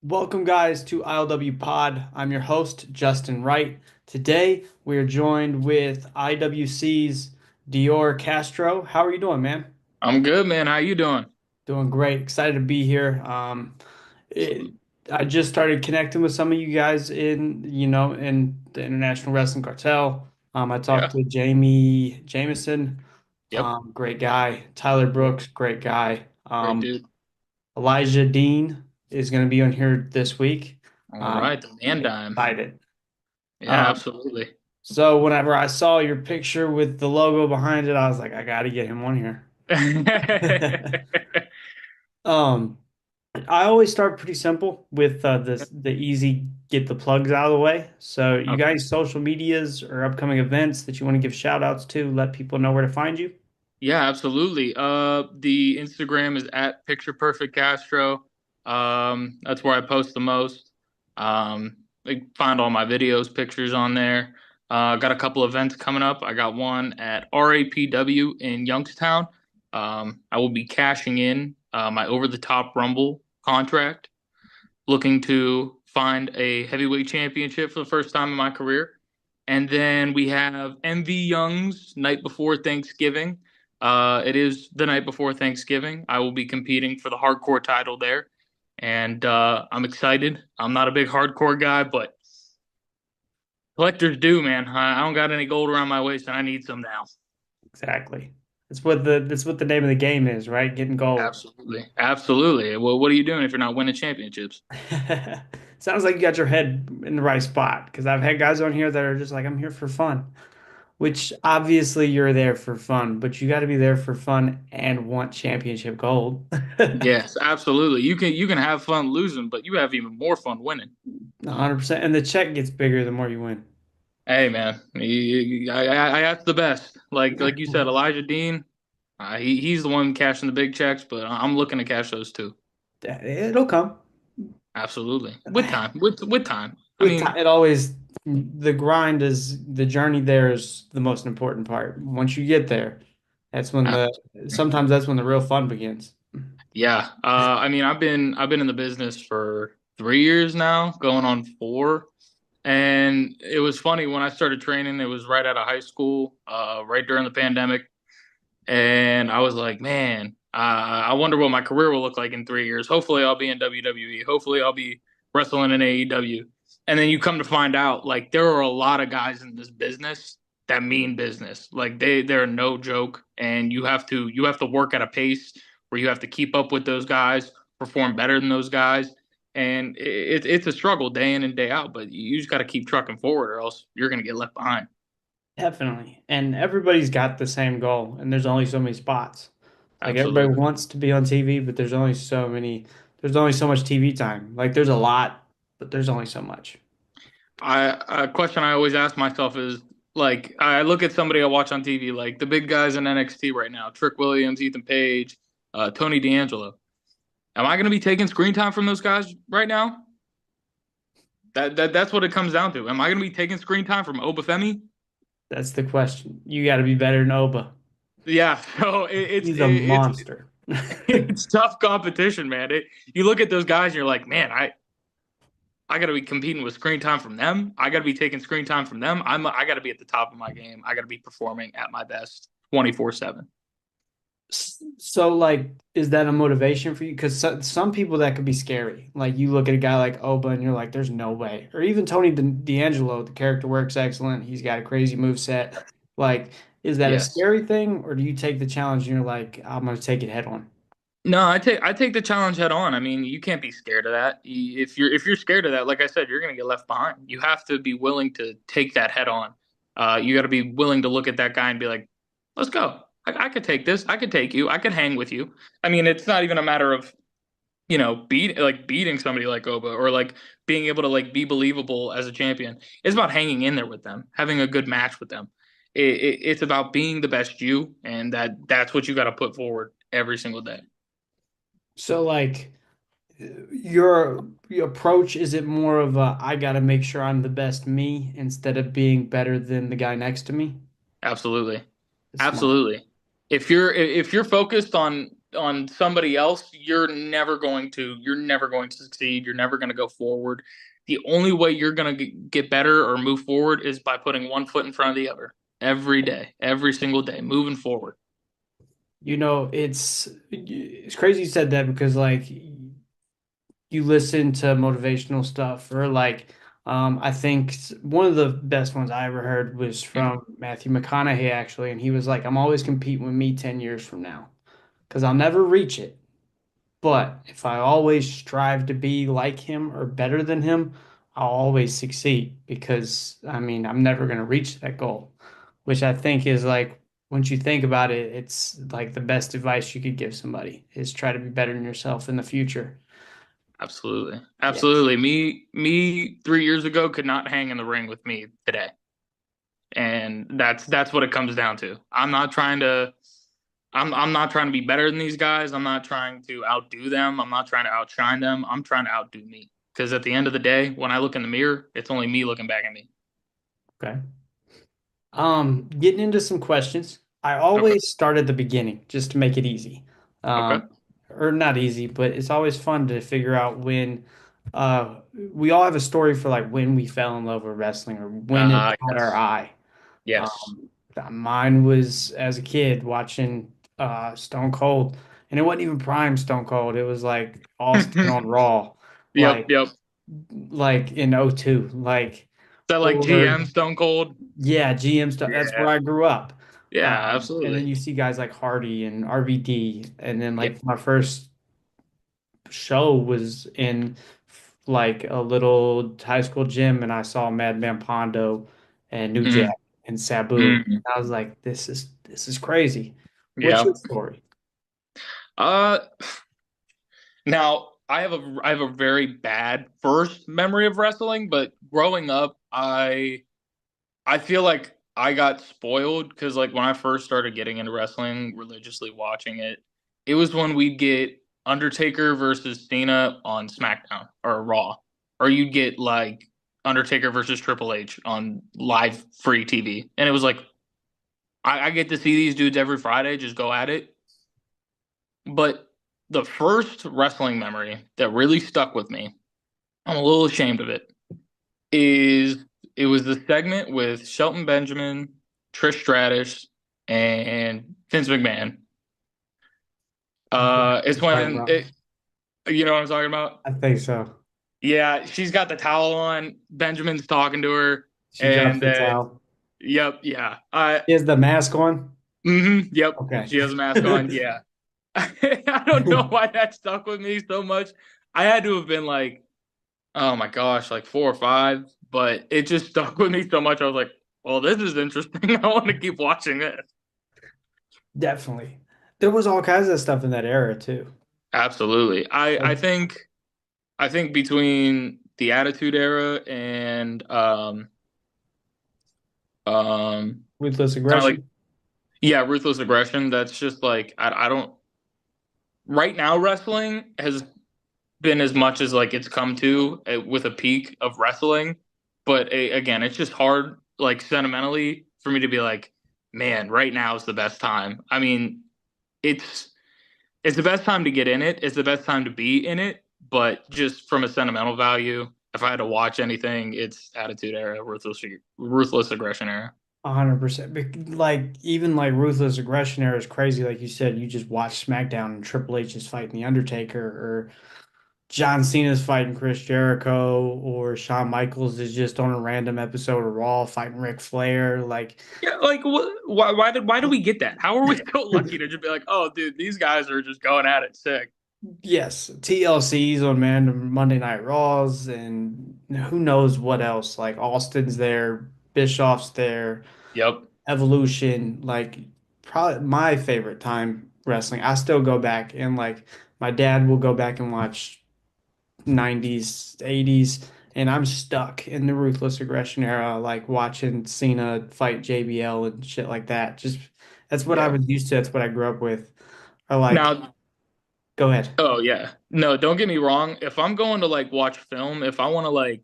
Welcome, guys, to ILWPOD. I'm your host, Justin Wright. Today, we are joined with IWC's Dior Castro. How are you doing, man? I'm good, man. How you doing? Doing great. Excited to be here. It, I just started connecting with some of you guys in the International Wrestling Cartel. I talked Yeah. to Jamie Jameson, Yep. great guy. Tyler Great, Brooks, great guy. great dude. Elijah Dean is going to be on here this week. All Um, right, the man dime. excited. Yeah, Um, absolutely. so whenever I saw your picture with the logo behind it, I was like, I got to get him on here. Um, I always start pretty simple with the easy get the plugs out of the way. So you Okay. guys, social medias or upcoming events that you want to give shout outs to, let people know where to find you. Yeah, absolutely. The Instagram is at Picture Perfect Castro. That's where I post the most. Like find all my videos, pictures on there. Got a couple events coming up. I got one at RAPW in Youngstown. I will be cashing in my over the top Rumble contract, looking to find a heavyweight championship for the first time in my career. And then we have MV Young's night before Thanksgiving. It is the night before Thanksgiving. I will be competing for the hardcore title there. And I'm excited. I'm not a big hardcore guy, but collectors do, man. I don't got any gold around my waist, and I need some now. Exactly. That's what the name of the game is, right? Getting gold. Absolutely. Absolutely. Well, what are you doing if you're not winning championships? Sounds like you got your head in the right spot because I've had guys on here that are just like, I'm here for fun, which obviously you're there for fun, but you got to be there for fun and want championship gold. Yes, absolutely. You can have fun losing, but you have even more fun winning. 100%. And the check gets bigger the more you win. Hey man, I asked the best. Like you said, Elijah Dean, he's the one cashing the big checks, but I'm looking to cash those too. It'll come. Absolutely, with time, with time. I With time, mean, the grind is the journey there is the most important part. Once you get there, that's when absolutely. sometimes that's when the real fun begins. Yeah. I mean, I've been in the business for 3 years now, going on four. And it was funny when I started training. It was right out of high school, right during the pandemic. And I was like, man, I wonder what my career will look like in 3 years. Hopefully, I'll be in WWE. Hopefully, I'll be wrestling in AEW. And then you come to find out, like, there are a lot of guys in this business that mean business. Like, they're no joke, and you have to work at a pace where you have to keep up with those guys, perform better than those guys. And it's a struggle day in and day out, but you just got to keep trucking forward, or else you're going to get left behind. Definitely. And everybody's got the same goal, and there's only so many spots. Like everybody Absolutely. wants to be on TV, but there's only so much TV time. Like there's a lot, but there's only so much. A question I always ask myself is like I look at somebody I watch on TV, like the big guys in NXT right now, Trick Williams, Ethan Page, Tony D'Angelo. Am I going to be taking screen time from those guys right now? That's what it comes down to. Am I going to be taking screen time from Obafemi? That's the question. You got to be better than Oba. Yeah, so He's a monster. it's tough competition, man. You look at those guys and you're like, man, I got to be competing with screen time from them. I got to be taking screen time from them. I got to be at the top of my game. I got to be performing at my best 24/7. So, like, is that a motivation for you? Because some people that could be scary. Like, you look at a guy like Oba and you're like, there's no way. Or even Tony D'Angelo, the character works excellent. He's got a crazy move set. Like, is that a Yes. scary thing, or do you take the challenge and you're like, I'm gonna take it head on? No, I take the challenge head on. I mean, you can't be scared of that. If you're scared of that, like I said, you're going to get left behind. You have to be willing to take that head on. You got to be willing to look at that guy and be like, "Let's go. I could take this. I could take you. I could hang with you." I mean, it's not even a matter of beating somebody like Oba or like being able to like be believable as a champion. It's about hanging in there with them, having a good match with them. It's about being the best you, and that's what you got to put forward every single day. So, like, your approach, is it more of a I gotta make sure I'm the best me instead of being better than the guy next to me? Absolutely. It's smart. Absolutely. If you're focused on on somebody else, you're never going to succeed. You're never going to go forward. The only way you're going to get better or move forward is by putting one foot in front of the other every day, every single day, moving forward. It's crazy you said that because like you listen to motivational stuff or like I think one of the best ones I ever heard was Mm. from Matthew McConaughey actually, and he was like, I'm always competing with me 10 years from now because I'll never reach it. But if I always strive to be like him or better than him, I'll always succeed because I mean, I'm never going to reach that goal, which I think is like, once you think about it, it's like the best advice you could give somebody is try to be better than yourself in the future. Absolutely. Yes. Absolutely. Me 3 years ago could not hang in the ring with me today. And that's what it comes down to. I'm not trying to be better than these guys. I'm not trying to outdo them. I'm not trying to outshine them. I'm trying to outdo me. Because at the end of the day, when I look in the mirror, it's only me looking back at me. Okay. Getting into some questions. I Okay. always start at the beginning just to make it easy. Okay. Or not easy, but it's always fun to figure out when we all have a story for like when we fell in love with wrestling or when it caught our Yes. eye. Yes. Um, Mine was as a kid watching Stone Cold, and it wasn't even prime Stone Cold. It was like Austin on Raw, Yep. like Yep. Is like in '02, like that like or GM Stone Cold? yeah, GM stuff. That's where Yeah. I grew up. Yeah, And then absolutely. you see guys like Hardy and RVD, and then Yeah. like my first show was in like a little high school gym, and I saw Madman Pondo and New Mm, Jack and Sabu. mm, I was like, this is crazy. What's yeah. your story? Uh Now, I have a very bad first memory of wrestling, but growing up, I feel like I got spoiled because like when I first started getting into wrestling, religiously watching it, it was when we'd get Undertaker versus Cena on SmackDown or Raw, or you'd get like Undertaker versus Triple H on live free TV, and it was like I get to see these dudes every Friday just go at it. But the first wrestling memory that really stuck with me, I'm a little ashamed of it, is it was the segment with Shelton Benjamin, Trish Stratus, and Vince McMahon. Yeah, It's it's right, when bro. it, you know what I'm talking about? I think so. Yeah, she's got the towel on. Benjamin's talking to her, She drops and the towel. yep, yeah, I, He has the mask on. yep, Okay. she has a mask on. Yeah, I don't know why that stuck with me so much. I had to have been like, oh my gosh, like 4 or 5, but it just stuck with me so much. I was like, well, this is interesting. I want to keep watching this. Definitely. There was all kinds of stuff in that era too. Absolutely. I Like think I think between the Attitude Era and um ruthless kind of like aggression. yeah, Ruthless Aggression, that's just like I don't right now wrestling has been as much as like it's come to with a peak of wrestling, but again, it's just hard like sentimentally for me to be like, man, right now is the best time. I mean, it's it's the best time to get in it. It's the best time to be in it. But just from a sentimental value, if I had to watch anything, it's Attitude Era, Ruthless Aggression Era. 100%. Like even like ruthless aggression era is crazy. Like you said, you just watch SmackDown and Triple H is fighting the Undertaker, or John Cena's fighting Chris Jericho, or Shawn Michaels is just on a random episode of Raw fighting Ric Flair. Like, Yeah, like why do we get that? How are we so lucky to just be like, oh, dude, these guys are just going at it sick. yes, TLC's on Monday Night Raws, and who knows what else. Like Austin's there, Bischoff's there. Yep. Evolution, like probably my favorite time wrestling. I still go back and like my dad will go back and watch 90s, 80s, and I'm stuck in the ruthless aggression era, like watching Cena fight JBL and shit like that. Just that's what I Yeah. was used to. That's what I grew up with. Or like, Now, go ahead. oh yeah. No, don't get me wrong. If I'm going to like watch film, if I want to like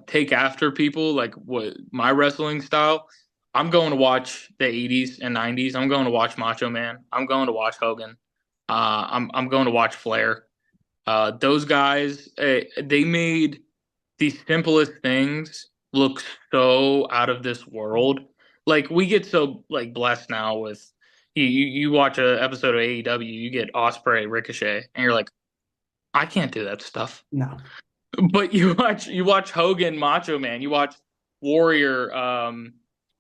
take after people like what my wrestling style, I'm going to watch the 80s and 90s. I'm going to watch Macho Man. I'm going to watch Hogan. I'm going to watch Flair. Those guys, they made the simplest things look so out of this world. Like we get so like blessed now with you watch a episode of AEW, you get Osprey, Ricochet, and you're like, I can't do that stuff. No, But you watch Hogan, Macho Man, you watch Warrior,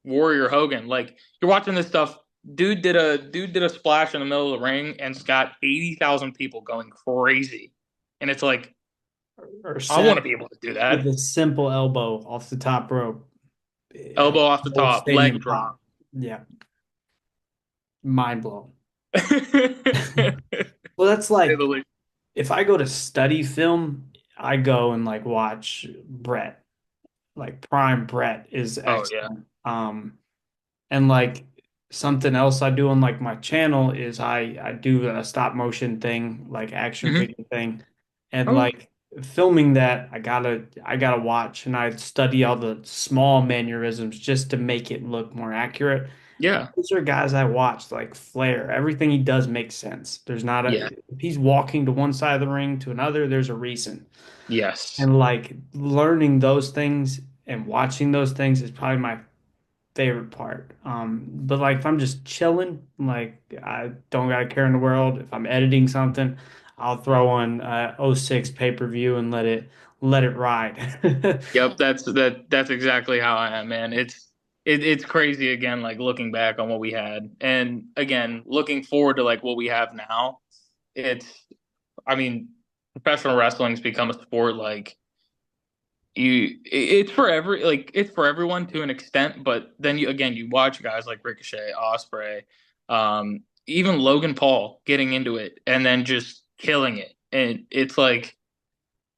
Warrior Hogan. Like you're watching this stuff. Dude did a splash in the middle of the ring and it's got 80,000 people going crazy. And it's like, or I want Seth to be able to do with that. a simple elbow off the top rope, Elbow off the whole top, leg stadium drop. pop. Yeah, mind blown. Say Well, that's the like least. if I go to study film, I go and like watch Brett. Like prime Brett is Oh yeah. excellent. And like something else I do on like my channel is I do a stop motion thing, like action Hmm. figure thing. And Oh like filming that, I gotta watch and I study all the small mannerisms just to make it look more accurate. yeah. Those are guys I watched, like Flair. Everything he does makes sense. There's not Yeah. a if he's walking to one side of the ring to another, there's a reason. Yes. And like learning those things and watching those things is probably my favorite part. But like if I'm just chilling, like I don't got a care in the world. If I'm editing something, I'll throw on '06 pay-per-view and let it ride. Yep, that's exactly how I am, man. It's crazy again, like looking back on what we had, and again looking forward to like what we have now. It's, I mean, professional wrestling's become a sport like it's for it's for everyone to an extent, but then you watch guys like Ricochet, Osprey, even Logan Paul getting into it and then just killing it, and it's like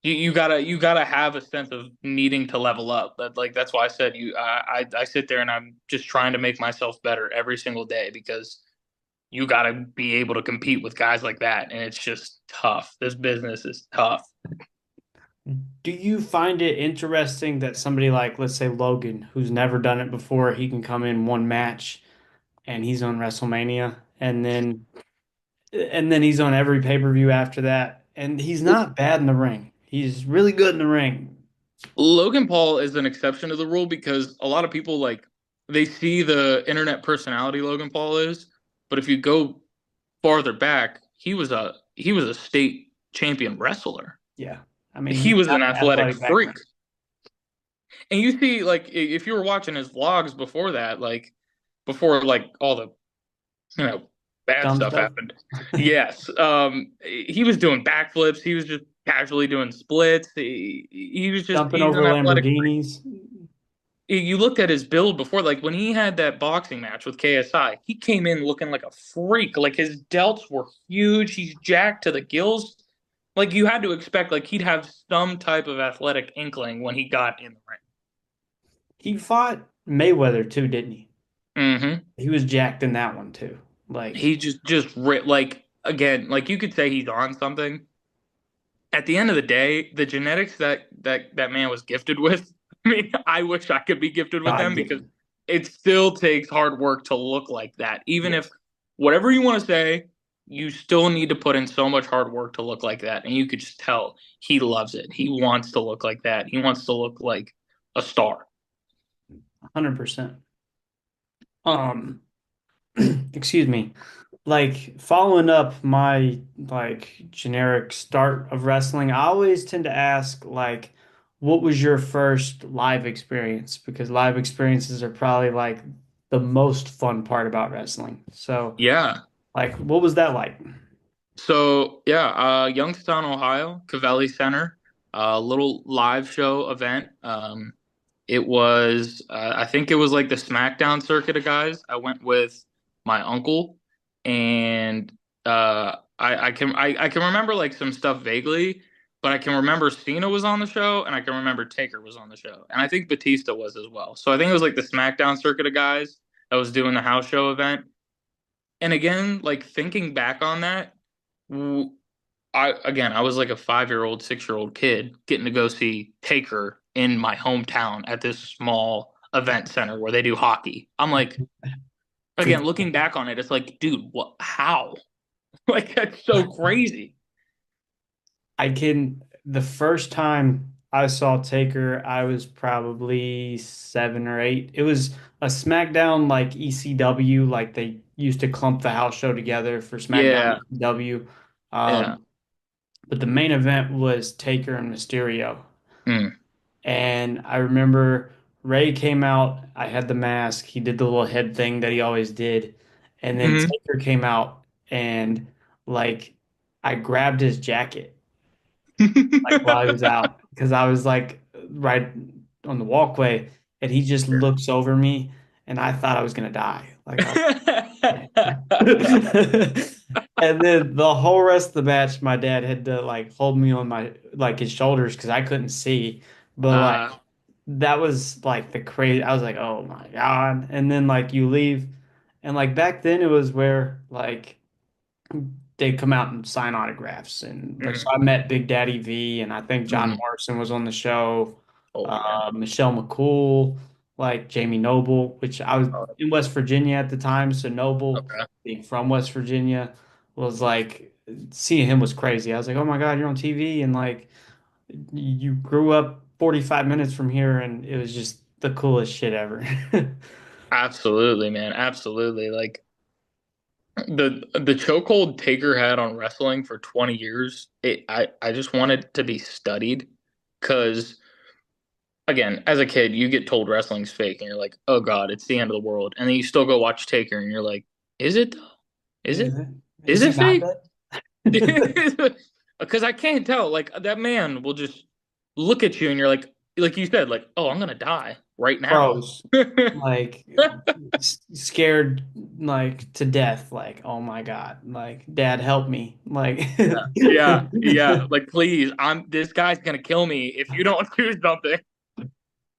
you gotta have a sense of needing to level up. That's why I said I sit there and I'm just trying to make myself better every single day because you gotta be able to compete with guys like that, and it's just tough. This business is tough. Do you find it interesting that somebody like, let's say Logan, who's never done it before, he can come in one match and he's on WrestleMania and then he's on every pay-per-view after that, and he's not bad in the ring. He's really good in the ring. Logan Paul is an exception to the rule because a lot of people like they see the internet personality Logan Paul is, but if you go farther back, he was a state champion wrestler. Yeah. I mean, He he's was got an an athletic athletic freak. background. And you see, like, if you were watching his vlogs before that, like, before, like, all the, you know, bad Dumb stuff stuff. happened, yes, he was doing backflips. He was just casually doing splits. Jumping he's over an athletic freak. Lamborghinis. You looked at his build before, like, when he had that boxing match with KSI, he came in looking like a freak. Like, his delts were huge. He's jacked to the gills. Like, you had to expect, like, he'd have some type of athletic inkling when he got in the He fought Mayweather too, didn't he? ring. Hmm. He was jacked in that one too. Like, He like again, like you could say he's on something. At the end of the day, the genetics that man was gifted with, I mean, I wish I could be gifted with God them because given. it still takes hard work to look like that. Even if Yes. whatever you want to say, you still need to put in so much hard work to look like that. And you could just tell he loves it. He wants to look like that. He wants to look like a star. 100%. Um, excuse me. Like following up my like generic start of wrestling, I always tend to ask like, what was your first live experience? Because live experiences are probably like the most fun part about wrestling. So, Yeah. like, what was that like? So yeah, Youngstown, Ohio, Cavelli Center, a little live show event. It was, I think it was like the SmackDown circuit of guys. I went with my uncle, and I can remember like some stuff vaguely, but I can remember Cena was on the show, and I can remember Taker was on the show, and I think Batista was as well. So I think it was like the SmackDown circuit of guys that was doing the house show event. And again, like thinking back on that, I was like a 5 year old, 6 year old kid getting to go see Taker in my hometown at this small event center where they do hockey. I'm like, again, Pretty looking cool. back on it, it's like, dude, what? How? Like that's so crazy. The first time I saw Taker, I was probably 7 or 8. It was a SmackDown like ECW, like they used to clump the house show together for SmackDown Yeah. ECW. Yeah. Um, but the main event was Taker and Mysterio. Mm. And I remember Ray came out. I had the mask. He did the little head thing that he always did. And then Hmm. Taker came out and like I grabbed his jacket like while he was out because I was like right on the walkway and he just looks over me and I thought I was gonna die. Like I was and then the whole rest of the match my dad had to like hold me on my like his shoulders because I couldn't see. But like uh, that was like the crazy I was like, oh my God. And then like you leave and like back then it was where like they'd come out and sign autographs and like so mhm, I met Big Daddy V and I think John mhm. Morrison was on the show, Oh yeah. Michelle McCool, like Jamie Noble, which I was Oh, in West Virginia at the time, so Noble okay. being from West Virginia was like seeing him was crazy. I was like, oh my God, you're on TV and like you grew up 45 minutes from here and it was just the coolest shit ever. Absolutely, man. Absolutely. Like the chokehold Taker had on wrestling for 20 years, I just wanted to be studied because again, as a kid, you get told wrestling's fake and you're like, "Oh God, it's the end of the world." And then you still go watch Taker and you're like, "Is it though? Is Is it? it? Is Is he it not fake?" dead? Because I can't tell. Like that man will just look at you and you're like you said, like, "Oh, I'm gonna die right now." Froze. Like scared like to death like oh my God like dad help me like Yeah, yeah. Like, please, I'm this guy's gonna kill me if you don't do something.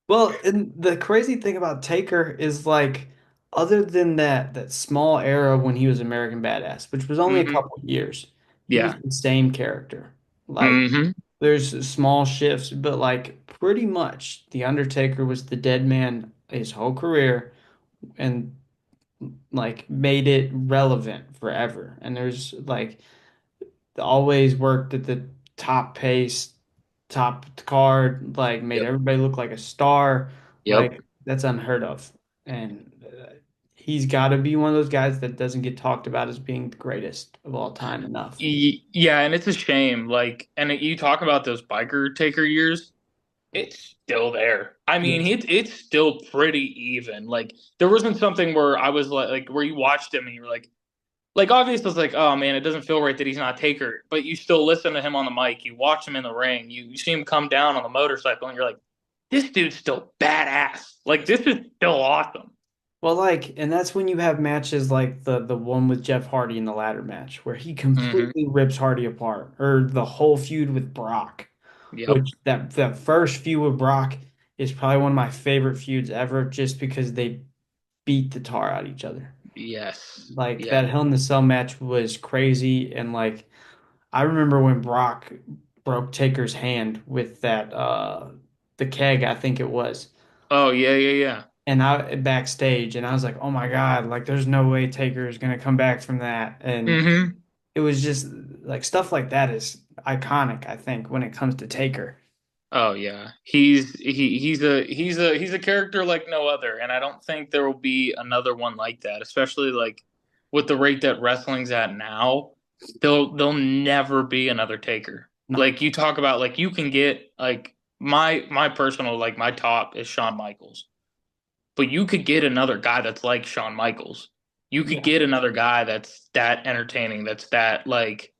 well and the crazy thing about Taker is like other than that small era when he was American Badass which was only a Hmm. couple of years he was Yeah. the same character like Hmm. there's small shifts but like pretty much the Undertaker was the dead man his whole career and like made it relevant forever. And there's like always worked at the top pace, top card, like made Yep. everybody look like a star. Yep. Like that's unheard of. And he's got to be one of those guys that doesn't get talked about as being the greatest of all time enough. Yeah, and it's a shame. Like, and you talk about those biker taker years, it's still there. I mean, Yes. it's still pretty even. Like, there wasn't something where I was like where you watched him and you were like obviously it's like, oh man, it doesn't feel right that he's not Taker, but you still listen to him on the mic, you watch him in the ring, you see him come down on the motorcycle, and you're like, this dude's still badass. Like, this is still awesome. Well, like, and that's when you have matches like the one with Jeff Hardy in the ladder match, where he Hmm. completely rips Hardy apart, or the whole feud with Brock. Yep. Which that first feud with Brock is probably one of my favorite feuds ever, just because they beat the tar out of each other. Yes. Like Yeah. that Hell in the Cell match was crazy, and like I remember when Brock broke Taker's hand with that the keg, I think it was, Oh yeah, yeah, yeah. and I backstage, and I was like, oh my God, like there's no way Taker is gonna come back from that, and Hmm. it was just like stuff like that is iconic, I think, when it comes to Taker. Oh yeah. He's a character like no other, and I don't think there will be another one like that, especially like with the rate that wrestling's at now. There'll never be another Taker. No, Like you talk about, like you can get like my personal, like my top is Shawn Michaels, but you could get another guy that's like Shawn Michaels. You could yeah. get another guy that's that entertaining, that's that like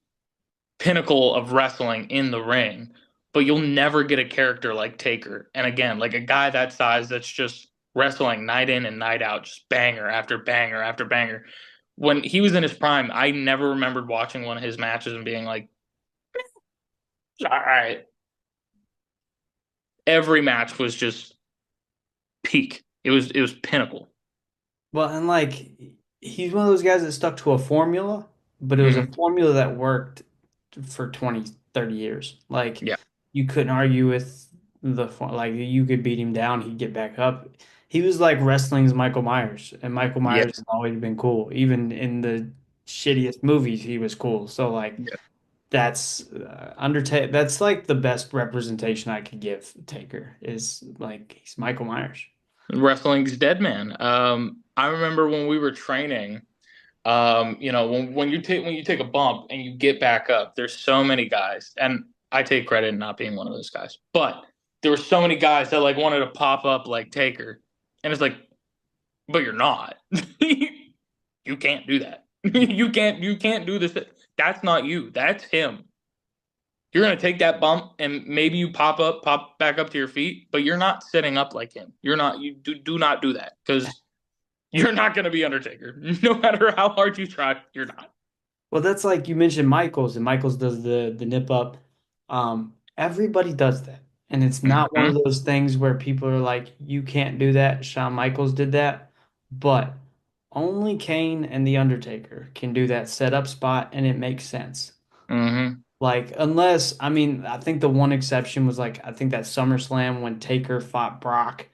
pinnacle of wrestling in the ring, but you'll never get a character like Taker. And again, like a guy that size that's just wrestling night in and night out, just banger after banger after banger. When he was in his prime, I never remembered watching one of his matches and being like, all right. Every match was just peak. It was pinnacle. Well, and like he's one of those guys that stuck to a formula, but it was a Hmm. formula that worked for 20, 30 years. Like Yeah. you couldn't argue with like you could beat him down, he'd get back up. He was like wrestling's Michael Myers, and Michael Myers has Yes. always been cool, even in the shittiest movies, he was cool. So like Yeah. that's Undertaker. That's like the best representation I could give Taker is like he's Michael Myers. Wrestling's dead man. I remember when we were training. When you take a bump and you get back up, there's so many guys, and I take credit in not being one of those guys, but there were so many guys that like wanted to pop up like Taker, and it's like, but you're not. You can't do that. You can't do this. That's not you. That's him. You're gonna take that bump and maybe you pop back up to your feet, but you're not sitting up like him. You're not. You do not do that because you're not gonna be Undertaker. No matter how hard you try, you're not. Well, that's like you mentioned Michaels, and Michaels does the nip up. Everybody does that, and it's not one of Mhm. those things where people are like, "You can't do that." Shawn Michaels did that, but only Kane and The Undertaker can do that setup spot, and it makes sense. Hmm. Like, unless, I mean, I think the one exception was like, I think that SummerSlam when Taker fought Brock,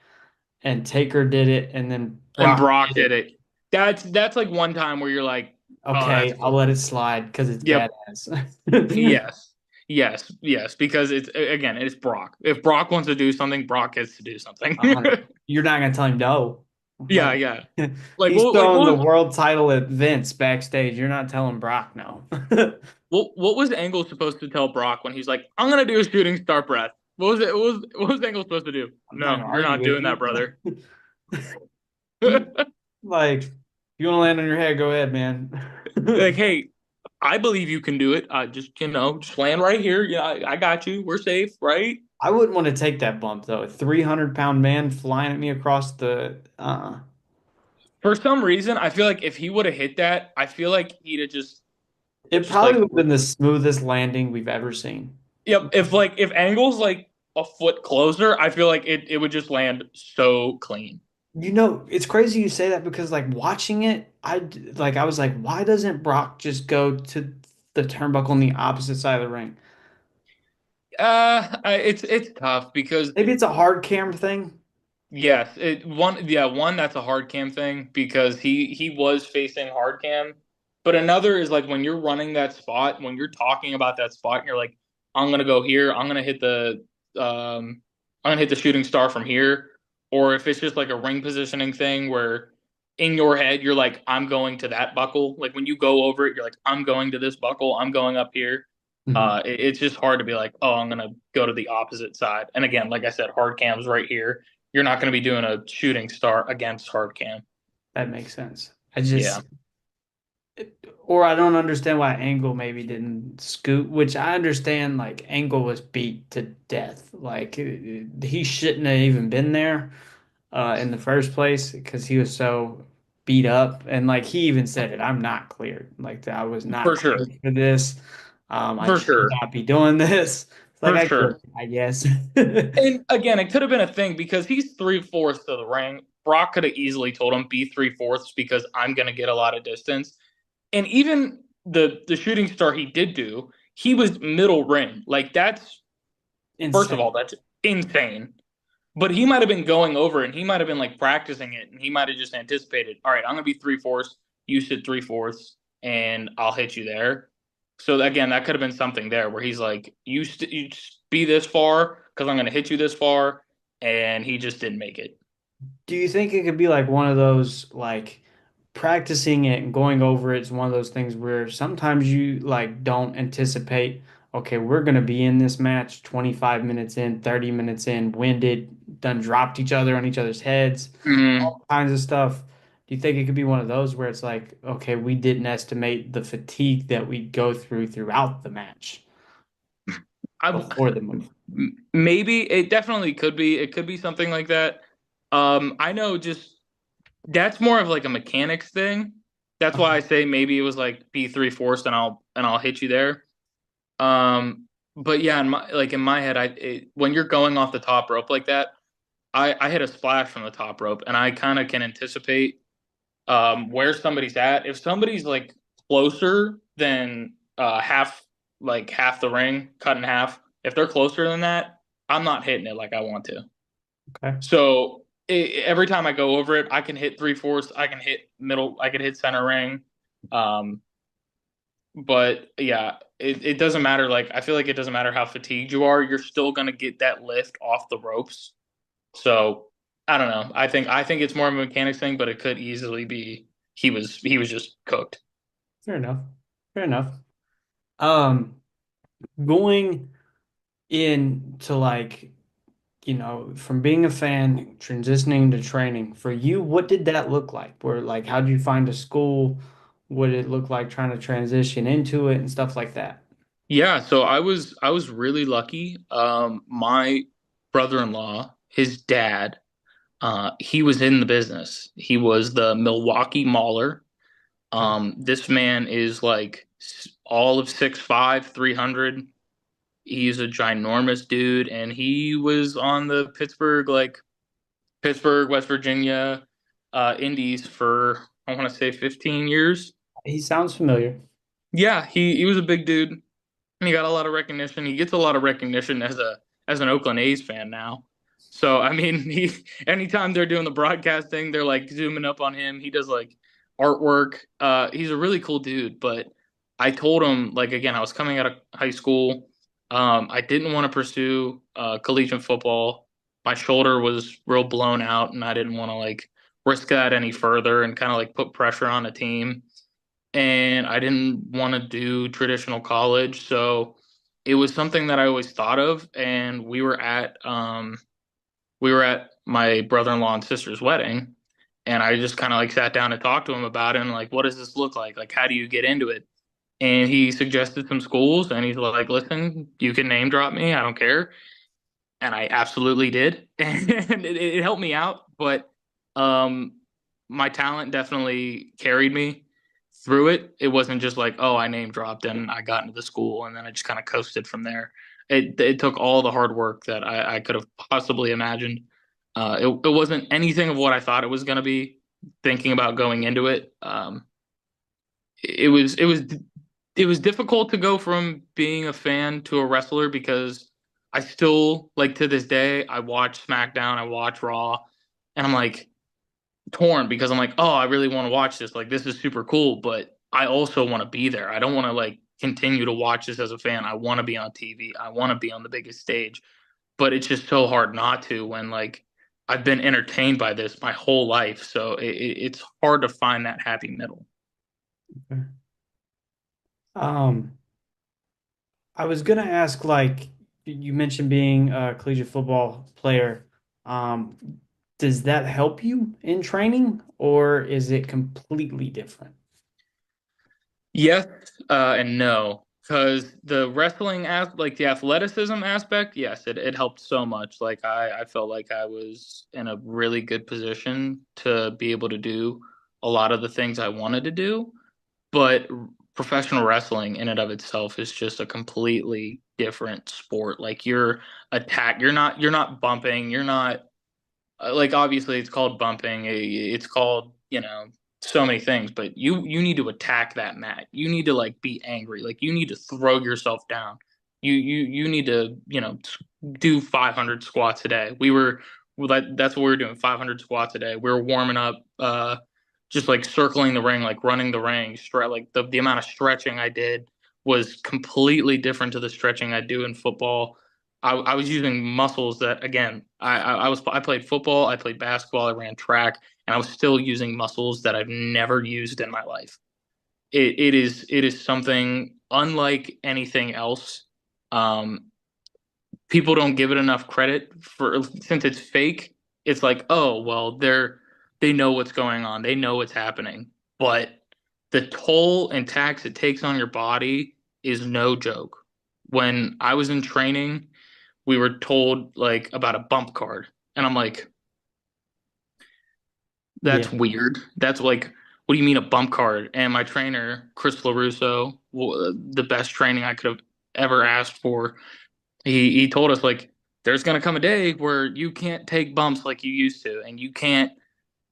and Taker did it, and then And Brock Brock did did it. it. That's like one time where you're like, oh, that's Okay, I'll cool. let it slide because it's Yep. badass. Yes. Yes. Because it's again, it's Brock. If Brock wants to do something, Brock gets to do something. 100. You're not gonna tell him no. Yeah, Like yeah. Like he's like throwing the world title at Vince backstage. You're not telling Brock no. what was Angle supposed to tell Brock when he's like, I'm gonna do a shooting star breath? What was Angle supposed to do? I'm not No, gonna you're argue not with doing that, brother. you. Like, if you want to land on your head, go ahead, man. Like, hey, I believe you can do it. Just land right here. Yeah, I got you. We're safe, right? I wouldn't want to take that bump though. A 300-pound man flying at me across the For some reason, I feel like if he would have hit that, I feel like he'd have it just probably like, would have been the smoothest landing we've ever seen. yep. If Angle's like a foot closer, I feel like it would just land so clean. You know, it's crazy you say that because like watching it, I was like, why doesn't Brock just go to the turnbuckle on the opposite side of the ring? It's tough because Maybe it's a hard cam thing. yes, one that's a hard cam thing because he was facing hard cam, but another is like when you're running that spot, when you're talking about that spot, and you're like, I'm gonna go here, um, I'm gonna hit the shooting star from here, or if it's just like a ring positioning thing where in your head you're like, I'm going to that buckle, like when you go over it, you're like, I'm going to this buckle, I'm going up here. Mhm. It's just hard to be like, oh, I'm gonna go to the opposite side. And again, like I said, hard cam's right here. You're not going to be doing a shooting star against hard cam. That makes sense. Yeah, Or I don't understand why Angle maybe didn't scoot, which I understand. Like Angle was beat to death. Like he shouldn't have even been there in the first place because he was so beat up. And like he even said it, I'm not cleared. Like I was not for sure, cleared for this. I for should sure, not be doing this. It's like for I get sure. it, I guess. And again, it could have been a thing because he's 3/4 of the ring. Brock could have easily told him be 3/4 because I'm going to get a lot of distance. And even the shooting star he did do, he was middle ring. Like that's first of Insane. all, that's insane. But he might have been going over it and he might have been like practicing it and he might have just anticipated, all right, I'm gonna be 3/4, you sit 3/4, and I'll hit you there. So again, that could have been something there where he's like, you be this far because I'm gonna hit you this far, and he just didn't make it. Do you think it could be like one of those like practicing it and going over it is one of those things where sometimes you like don't anticipate, okay, we're gonna be in this match 25 minutes in, 30 minutes in, winded, done dropped each other on each other's heads, Mm, all kinds of stuff. Do you think it could be one of those where it's like, okay, we didn't estimate the fatigue that we go through throughout the match I before the move? maybe it definitely could be. It could be something like that. I know just that's more of like a mechanics thing. That's why I Okay. say maybe it was like be 3/4 and I'll hit you there. But yeah, in my head, when you're going off the top rope like that, I hit a splash from the top rope, and I kind of can anticipate where somebody's at. If somebody's like closer than half the ring, cut in half, if they're closer than that, I'm not hitting it like I want to. Okay. So every time I go over it, I can hit 3/4, I can hit middle, I can hit center ring. But yeah, it doesn't matter. Like I feel like it doesn't matter how fatigued you are, you're still gonna get that lift off the ropes. So I don't know. I think it's more of a mechanics thing, but it could easily be he was just cooked. Fair enough. Fair enough. Um, Going into like, from being a fan, transitioning to training, for you, what did that look like? Where like how did you find a school? What did it look like trying to transition into it and stuff like that? Yeah, so I was really lucky. My brother-in-law, his dad, he was in the business. He was the Milwaukee Mauler. Okay. This man is like all of 6'5", 300. He's a ginormous dude, and he was on the Pittsburgh, West Virginia, Indies for I want to say 15 years. He sounds familiar. Yeah, he was a big dude. And he got a lot of recognition. He gets a lot of recognition as an Oakland A's fan now. So I mean, he anytime they're doing the broadcasting, they're like zooming up on him. He does like artwork. He's a really cool dude. But I told him like again, I was coming out of high school. I didn't want to pursue collegiate football. My shoulder was real blown out, and I didn't want to like risk that any further and kind of like put pressure on the team, and I didn't want to do traditional college. So it was something that I always thought of. And we were at my brother-in-law and sister's wedding, and I just kind of like sat down and talked to him about it and like, what does this look like? Like, how do you get into it? And he suggested some schools, and he's like, listen, you can name drop me, I don't care. And I absolutely did, and it helped me out. But um, my talent definitely carried me through it. It wasn't just like, oh, I name dropped and I got into the school, and then I just kind of coasted from there. It took all the hard work that I could have possibly imagined. It wasn't anything of what I thought it was going to be. Thinking about going into it, it was difficult to go from being a fan to a wrestler because I still like to this day I watch SmackDown, I watch Raw, and I'm like torn because I'm like, oh, I really want to watch this. Like this is super cool, but I also want to be there. I don't want to like continue to watch this as a fan. I want to be on TV. I want to be on the biggest stage. But it's just so hard not to when like I've been entertained by this my whole life. So it's hard to find that happy middle. Um, I was gonna ask, like, you mentioned being a collegiate football player. Um, does that help you in training, or is it completely different? Yes, and no, because the wrestling as like the athleticism aspect, yes, it helped so much. Like I felt like I was in a really good position to be able to do a lot of the things I wanted to do. But professional wrestling in and of itself is just a completely different sport. Like you're not bumping, you're not like obviously it's called bumping, it's called so many things, but you need to attack that mat. You need to like be angry, like you need to throw yourself down. You need to do 500 squats a day. That's what we were doing, 500 squats a day. We were warming up, just like circling the ring, like running the ring. Like the amount of stretching I did was completely different to the stretching I do in football. I was using muscles that again I played football, I played basketball, I ran track, and I was still using muscles that I've never used in my life. It is something unlike anything else. Um, People don't give it enough credit for since it's fake. It's like, oh well, they know what's going on, they know what's happening, but the toll and tax it takes on your body is no joke. When I was in training, we were told like about a bump card, and I'm like, that's Yeah. weird. That's like, what do you mean a bump card? And my trainer, Chris LaRusso, the best training I could have ever asked for, he told us like, there's gonna come a day where you can't take bumps like you used to, and you can't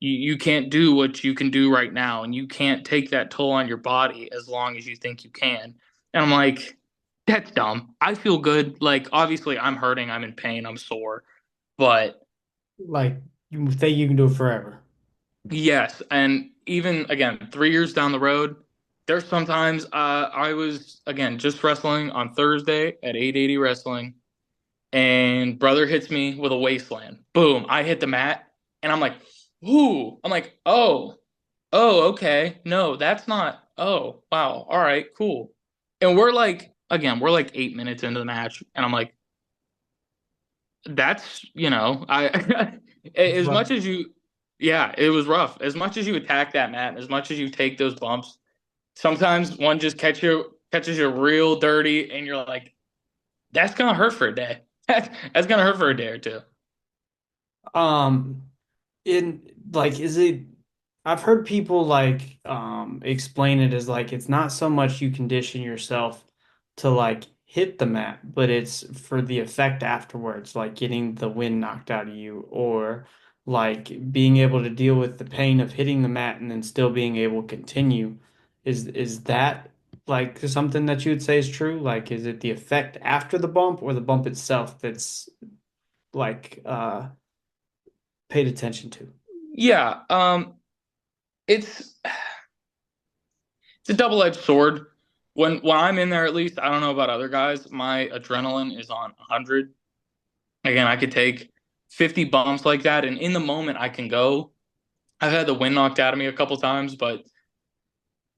do what you can do right now, and you can't take that toll on your body as long as you think you can. And I'm like, that's dumb. I feel good. Like obviously I'm hurting, I'm in pain, I'm sore, but Like, you think you can do it forever. yes, and even again, 3 years down the road. There's sometimes I was again just wrestling on Thursday at 880 Wrestling, and brother hits me with a wasteland. Boom! I hit the mat, and I'm like, "Ooh!" I'm like, "Oh, oh, okay. No, that's not. Oh, wow. All right, cool." And we're like, again, we're like 8 minutes into the match, and I'm like, "That's I It's as rough. much as you, yeah, it was rough. As much as you attack that mat, and as much as you take those bumps." Sometimes one just catches you real dirty, and you're like, "That's gonna hurt for a day. That's gonna hurt for a day or two." Um, in like, is it? I've heard people like explain it as like it's not so much you condition yourself to like hit the mat, but it's for the effect afterwards, like getting the wind knocked out of you, or like being able to deal with the pain of hitting the mat and then still being able to continue. Is that like something that you would say is true? Like, is it the effect after the bump or the bump itself that's like paid attention to? Yeah, it's it's a double-edged sword. When I'm in there, at least I don't know about other guys. My adrenaline is on 100. Again, I could take 50 bumps like that, and in the moment, I can go. I've had the wind knocked out of me a couple times, but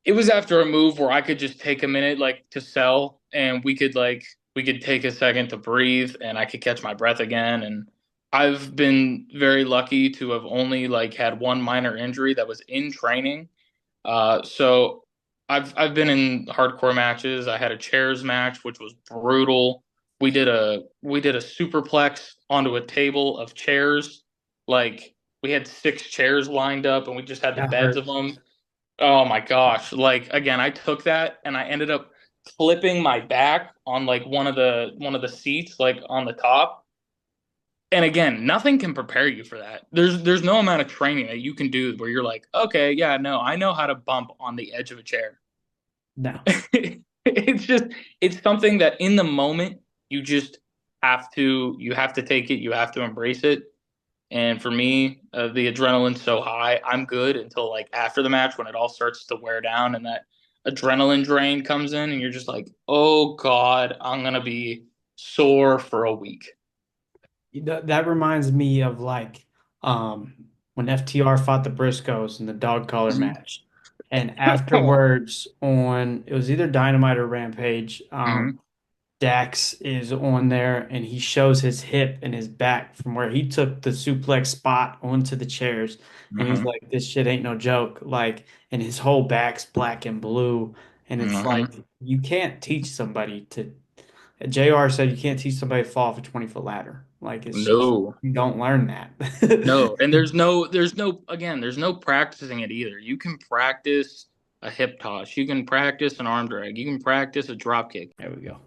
it was after a move where I could just take a minute like to sell, and we could take a second to breathe, and I could catch my breath again. And I've been very lucky to have only like had one minor injury that was in training. So I've been in hardcore matches. I had a chairs match which was brutal. We did a superplex onto a table of chairs. Like we had six chairs lined up, and we just had the That beds of hurts. them. Oh my gosh. Like again, I took that and I ended up flipping my back on like one of the seats like on the top. And again, nothing can prepare you for that. There's no amount of training that you can do where you're like, "Okay, yeah, no, I know how to bump on the edge of a chair." No. It's just it's something that in the moment you just you have to take it, you have to embrace it. And for me, the adrenaline's so high, I'm good until like after the match when it all starts to wear down and that adrenaline drain comes in, and you're just like, oh God, I'm gonna be sore for a week. That reminds me of like um when FTR fought the Briscoes in the dog collar match. And afterwards on it was either Dynamite or Rampage, Mm-hmm. Dax is on there and he shows his hip and his back from where he took the suplex spot onto the chairs. And he's Mm-hmm. like, this shit ain't no joke. Like, and his whole back's black and blue. And it's Mm-hmm. like, you can't teach somebody to JR said you can't teach somebody to fall off a 20-foot ladder. Like it's just No, you don't learn that. no, and again, there's no practicing it either. You can practice a hip toss, you can practice an arm drag, you can practice a drop kick. There we go.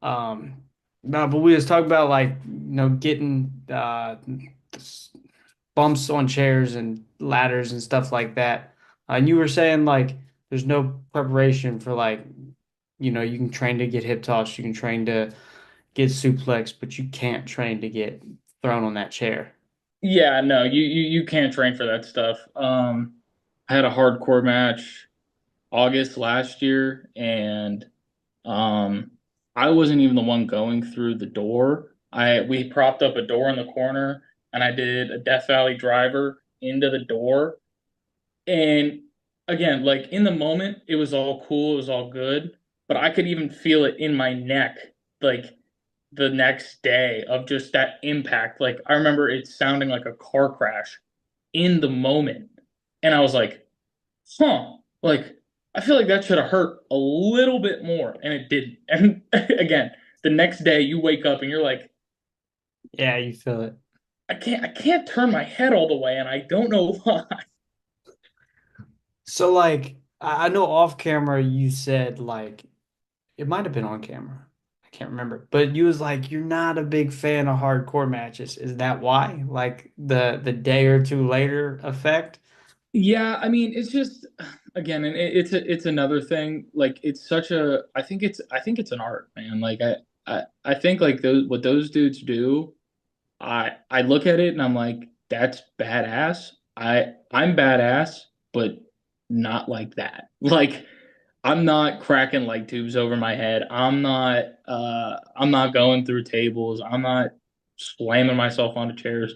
Um, no, but we was talking about like getting bumps on chairs and ladders and stuff like that. And you were saying like there's no preparation for like you can train to get hip toss, you can train to get suplex, but you can't train to get thrown on that chair. Yeah, no, you can't train for that stuff. I had a hardcore match August last year, and um, I wasn't even the one going through the door. I We propped up a door in the corner, and I did a Death Valley driver into the door. And again, like in the moment, it was all cool, it was all good, but I could even feel it in my neck, like the next day of just that impact. Like I remember it sounding like a car crash in the moment. And I was like, huh, like I feel like that should have hurt a little bit more, and it didn't. And again, the next day you wake up and you're like, Yeah, you feel it. I can't turn my head all the way, and I don't know why. So like I know off camera you said like it might have been on camera. I can't remember. But you was like you're not a big fan of hardcore matches. Is that why? Like the day or two later effect? Yeah, I mean, it's just again, and it's another thing. Like it's such a I think it's an art, man. Like I think like those what those dudes do, I look at it and I'm like, that's badass. I'm badass, but not like that. Like I'm not cracking light tubes over my head. I'm not going through tables. I'm not slamming myself onto chairs.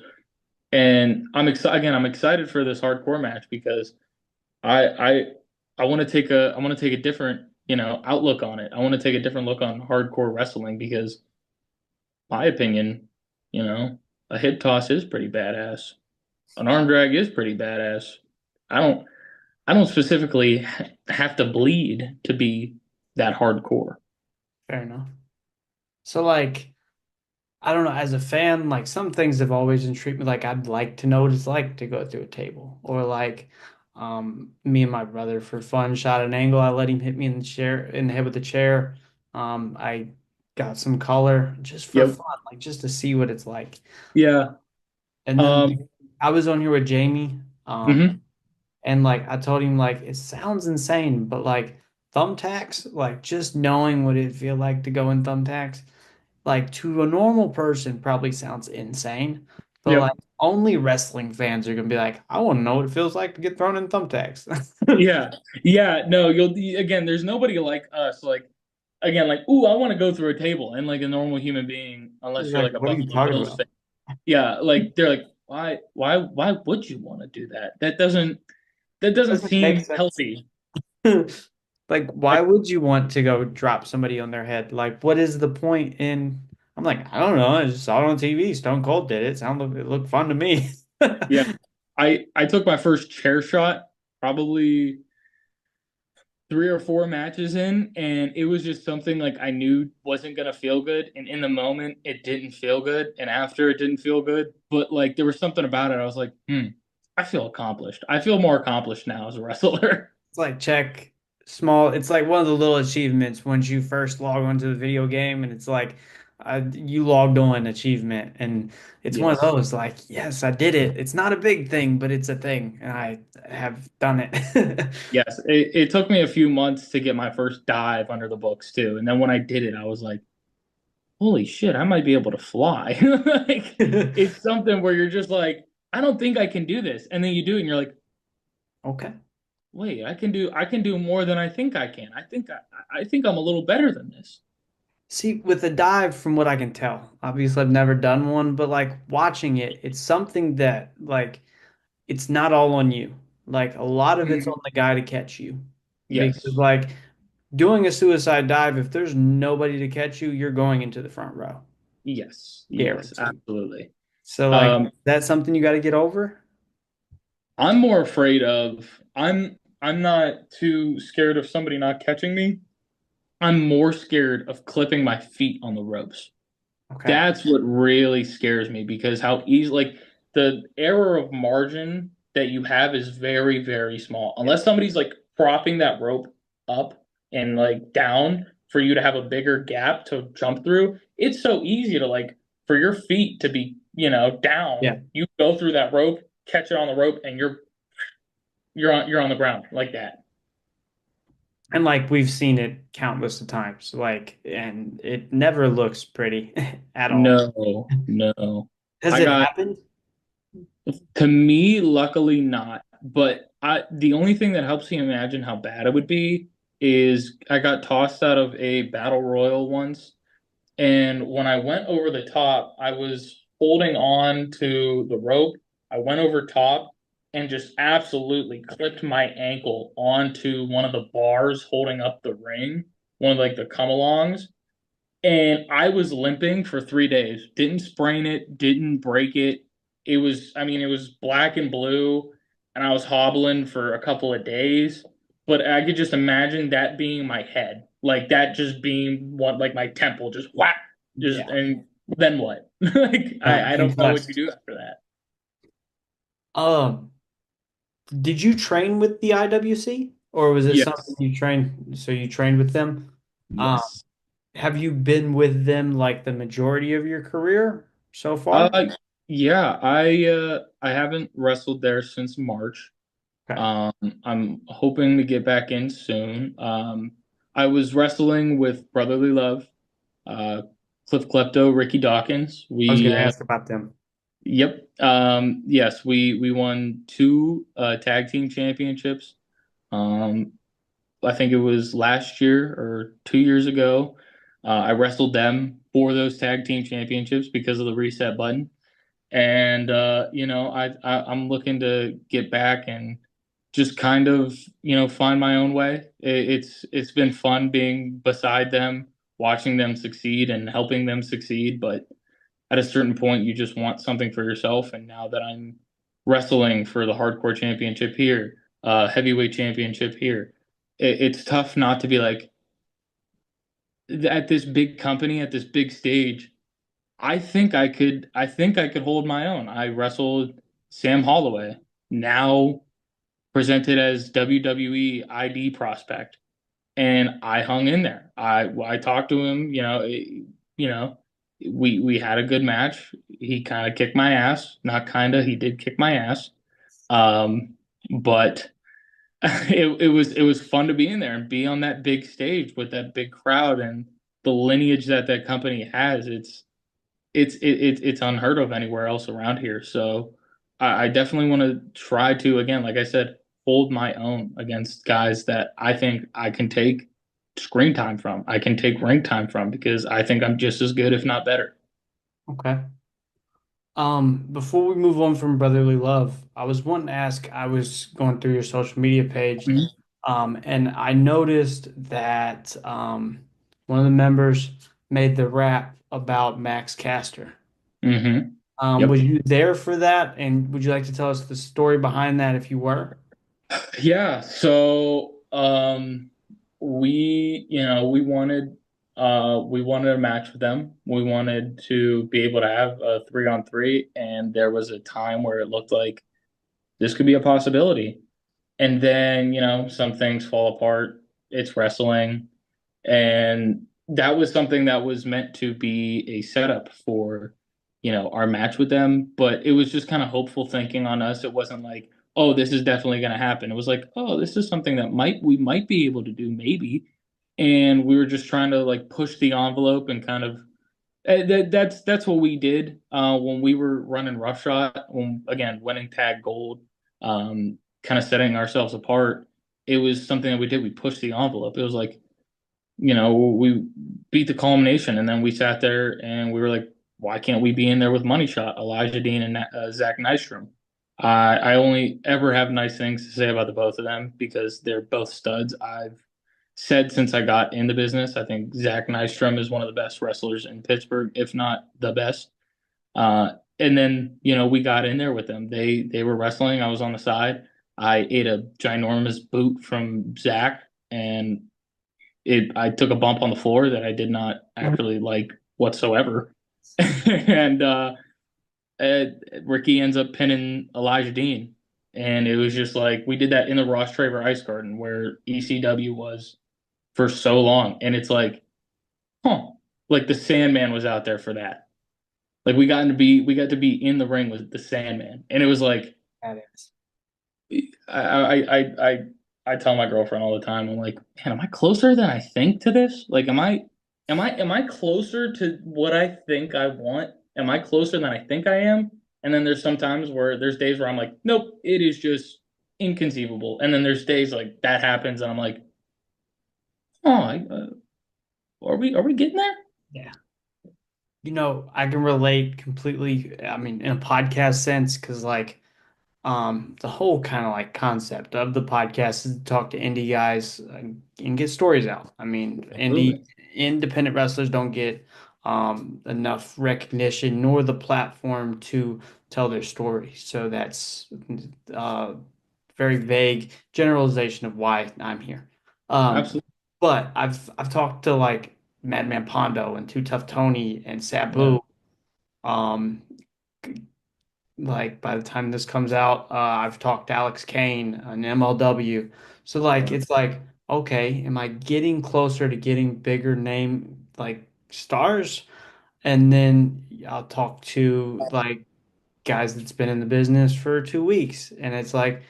And I'm excited again, I'm excited for this hardcore match because I I I want to take a different, outlook on it. I want to take a different look on hardcore wrestling because my opinion, a hip toss is pretty badass. An arm drag is pretty badass. I don't I don't specifically have to bleed to be that hardcore. Fair enough. So like, I don't know, as a fan, like some things have always intrigued me. Like I'd like to know what it's like to go through a table. Or like me and my brother for fun shot an angle. I let him hit me in the chair in the head with the chair. I got some color just for Yep. fun, like just to see what it's like. Yeah. And then Um. I was on here with Jamie. Mhm. And like I told him like it sounds insane, but like thumbtacks, like just knowing what it feel like to go in thumbtacks, like to a normal person probably sounds insane. But like Yep. only wrestling fans are gonna be like, I want to know what it feels like to get thrown in thumbtacks. Yeah. Yeah. No. You'll again. There's nobody like us. Like again. Like ooh, I want to go through a table, and like a normal human being, unless It's you're like, like a what are you Buffalo talking Bills about? fan. Yeah. Like they're like, why would you want to do that? That doesn't Doesn't make seem sense. healthy. Like, why Like would you want to go drop somebody on their head? Like, what is the point in? I'm like, I don't know. I just saw it on TV. Stone Cold did it. It looked fun to me. yeah. I took my first chair shot probably 3 or 4 matches in, and it was just something like I knew wasn't gonna feel good. And in the moment, it didn't feel good, and after it didn't feel good. But like there was something about it. I was like, I feel accomplished. I feel more accomplished now as a wrestler. It's like check small. It's like one of the little achievements once you first log onto the video game, and it's like you logged on achievement, and it's one of Yes. those like, yes, I did it. It's not a big thing, but it's a thing, and I have done it. Yes. It took me a few months to get my first dive under the books too, and then when I did it, I was like, holy shit, I might be able to fly. Like it's something where you're just like, I don't think I can do this, and then you do, it and you're like, Okay. wait, I can do more than I think I can. I think I'm a little better than this. See, with a dive, from what I can tell, obviously I've never done one, but like watching it, it's something that like it's not all on you. Like a lot of it's Mhm. on the guy to catch you. Because Yes. like doing a suicide dive, if there's nobody to catch you, you're going into the front row, Yes. Yes, guaranteed. absolutely. So like Um, that's something you got to get over. I'm more afraid of I'm not too scared of somebody not catching me. I'm more scared of clipping my feet on the ropes. Okay. That's what really scares me because how easy like the error of margin that you have is very, very small. Yeah. Unless somebody's like propping that rope up and like down for you to have a bigger gap to jump through, it's so easy to like for your feet to be, Yeah. down. You go through that rope, catch it on the rope, and you're on the ground like that. And like we've seen it countless of times, like, and it never looks pretty at all. No, no. Has I it got happened? To me, luckily not. But the only thing that helps me imagine how bad it would be is I got tossed out of a battle royal once, and when I went over the top, I was holding on to the rope. I went over top and just absolutely clipped my ankle onto one of the bars holding up the ring, one of like the come-alongs, and I was limping for 3 days. Didn't sprain it, didn't break it. It was black and blue, and I was hobbling for a couple of days. But I could just imagine that being my head, like that just being what, like my temple, just whack, just Yeah. and then what? Like Done. I don't know what you Concussed. do after that. Um, did you train with the IWC or was it something Yes, you trained? So you trained with them? Um, yes. have you been with them like the majority of your career so far? Uh, yeah. I haven't wrestled there since March. Okay. Um, I'm hoping to get back in soon. I was wrestling with Brotherly Love, uh, Cliff Klepto, Ricky Dawkins. I was going to ask about them. Yep. Yes, we won two tag team championships. I think it was last year or 2 years ago. I wrestled them for those tag team championships because of the reset button. And I'm looking to get back and just kind of find my own way. It's been fun being beside them, watching them succeed and helping them succeed. But at a certain point, you just want something for yourself. And now that I'm wrestling for the hardcore championship here, heavyweight championship here, it's tough not to be like at this big company at this big stage. I think I could hold my own. I wrestled Sam Holloway, now presented as WWE ID prospect, and I hung in there. I talked to him, you know, we had a good match. He kind of kicked my ass, not kind of, he did kick my ass. But it was fun to be in there and be on that big stage with that big crowd and the lineage that that company has. It's unheard of anywhere else around here. So I definitely want to try to, again, like I said, hold my own against guys that I think I can take screen time from. I can take ring time from because I think I'm just as good, if not better. Okay. Before we move on from brotherly love, I was wanting to ask, I was going through your social media page, and I noticed that one of the members made the rap about Max Caster. Mm-hmm. Was Yep. you there for that? And would you like to tell us the story behind that if you were? Yeah. So we wanted a match with them. We wanted to be able to have a 3-on-3, and there was a time where it looked like this could be a possibility. And then, some things fall apart. It's wrestling. And that was something that was meant to be a setup for, our match with them. But it was just kind of hopeful thinking on us. It wasn't like, oh, this is definitely going to happen. It was like, oh, this is something that we might be able to do, maybe. And we were just trying to like push the envelope and kind of that's what we did when we were running roughshod. When again winning tag gold, kind of setting ourselves apart. It was something that we did. We pushed the envelope. It was like we beat the culmination, and then we sat there and we were like, why can't we be in there with Money Shot, Elijah Dean, and Zach Nystrom? I only ever have nice things to say about the both of them because they're both studs. I've said since I got in the business, I think Zach Nystrom is one of the best wrestlers in Pittsburgh, if not the best. And then we got in there with them. They were wrestling. I was on the side. I ate a ginormous boot from Zach, and I took a bump on the floor that I did not actually like whatsoever. And Ricky ends up pinning Elijah Dean. And it was just like we did that in the Ross Traver Ice Garden where ECW was for so long. And it's like, huh, like the Sandman was out there for that. Like we got to be in the ring with the Sandman. And it was like That is. I tell my girlfriend all the time, I'm like, man, am I closer than I think to this? Like, am I closer to what I think I want? Am I closer than I think I am? And then there's sometimes where there's days where I'm like, nope, it is just inconceivable. And then there's days like that happens, and I'm like, oh, are we getting there? Yeah. I can relate completely, I mean, in a podcast sense, because the whole kind of like concept of the podcast is to talk to indie guys and get stories out. I mean, Absolutely, independent wrestlers don't get enough recognition nor the platform to tell their story. So that's uh, very vague generalization of why I'm here. Um, absolutely, but I've talked to like Madman Pondo and Too Tough Tony and yeah, Sabu. Um, like by the time this comes out, I've talked to Alex Kane and MLW. So like yeah, it's like, okay, am I getting closer to getting bigger name like stars? And then I'll talk to like guys that's been in the business for 2 weeks. And it's like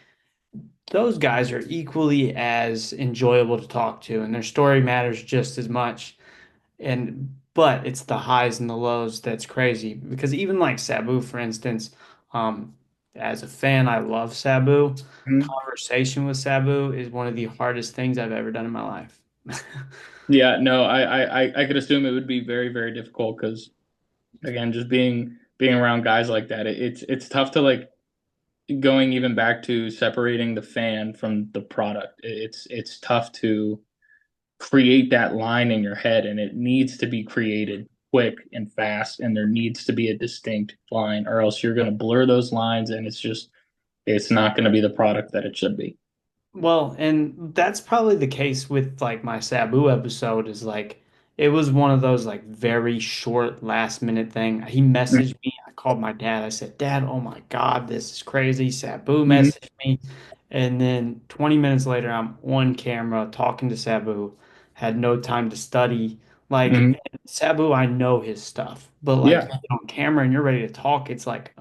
those guys are equally as enjoyable to talk to, and their story matters just as much. But it's the highs and the lows that's crazy because even like Sabu, for instance, um, as a fan, I love Sabu. Mhm. Conversation with Sabu is one of the hardest things I've ever done in my life. Yeah, no, I could assume it would be very, very difficult because again, just being around guys like that, it's tough to like going even back to separating the fan from the product. It's tough to create that line in your head, and it needs to be created quick and fast, and there needs to be a distinct line, or else you're going to blur those lines, and it's not going to be the product that it should be. Well, and that's probably the case with like my Sabu episode is like it was one of those like very short last minute thing. He messaged me, I called my dad. I said, "Dad, oh my God, this is crazy." Sabu Mm-hmm. messaged me. And then 20 minutes later, I'm on camera talking to Sabu. Had no time to study. Like Hmm. Sabu, I know his stuff, but like you Yeah. get on camera and you're ready to talk, it's like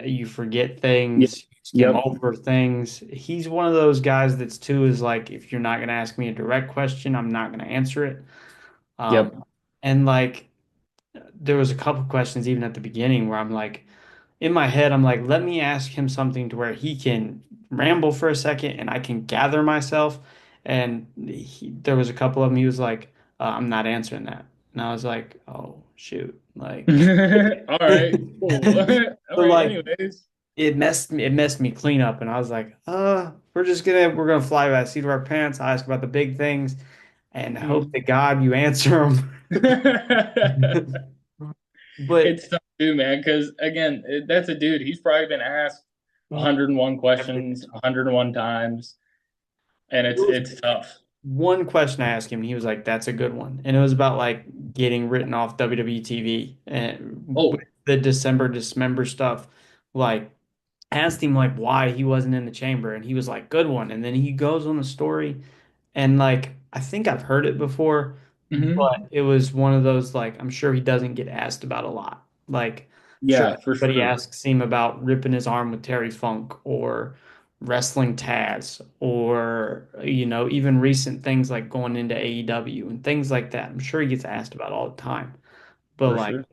you forget Yeah. things, you skim Yep. over things. He's one of those guys that's too is like, if you're not going to ask me a direct question, I'm not going to answer it. Yep. And like, there was a couple questions even at the beginning where I'm like, in my head, I'm like, let me ask him something to where he can ramble for a second and I can gather myself. And there was a couple of them, he was like, I'm not answering that. And I was like, oh, shoot. Like, All right. Cool. All so right. like, Anyways. it messed me clean up, and I was like, we're gonna fly by the seat of our pants. I ask about the big things, and hope Mm. to God you answer them. But It's tough too, man, because again, that's a dude. He's probably been asked he, 101 questions everything. 101 times, and There was it's tough. one question I asked him, and he was like, "That's a good one," and it was about like getting written off WWE TV and with Oh. the December dismember stuff. Like, asked him like why he wasn't in the chamber, and he was like, "Good one," and then he goes on the story. And like I think I've heard it before, Hmm. but it was one of those like I'm sure he doesn't get asked about a lot. Like sure Yeah, for everybody sure. asks him about ripping his arm with Terry Funk or wrestling Taz or even recent things like going into AEW and things like that. I'm sure he gets asked about all the time. But For like sure.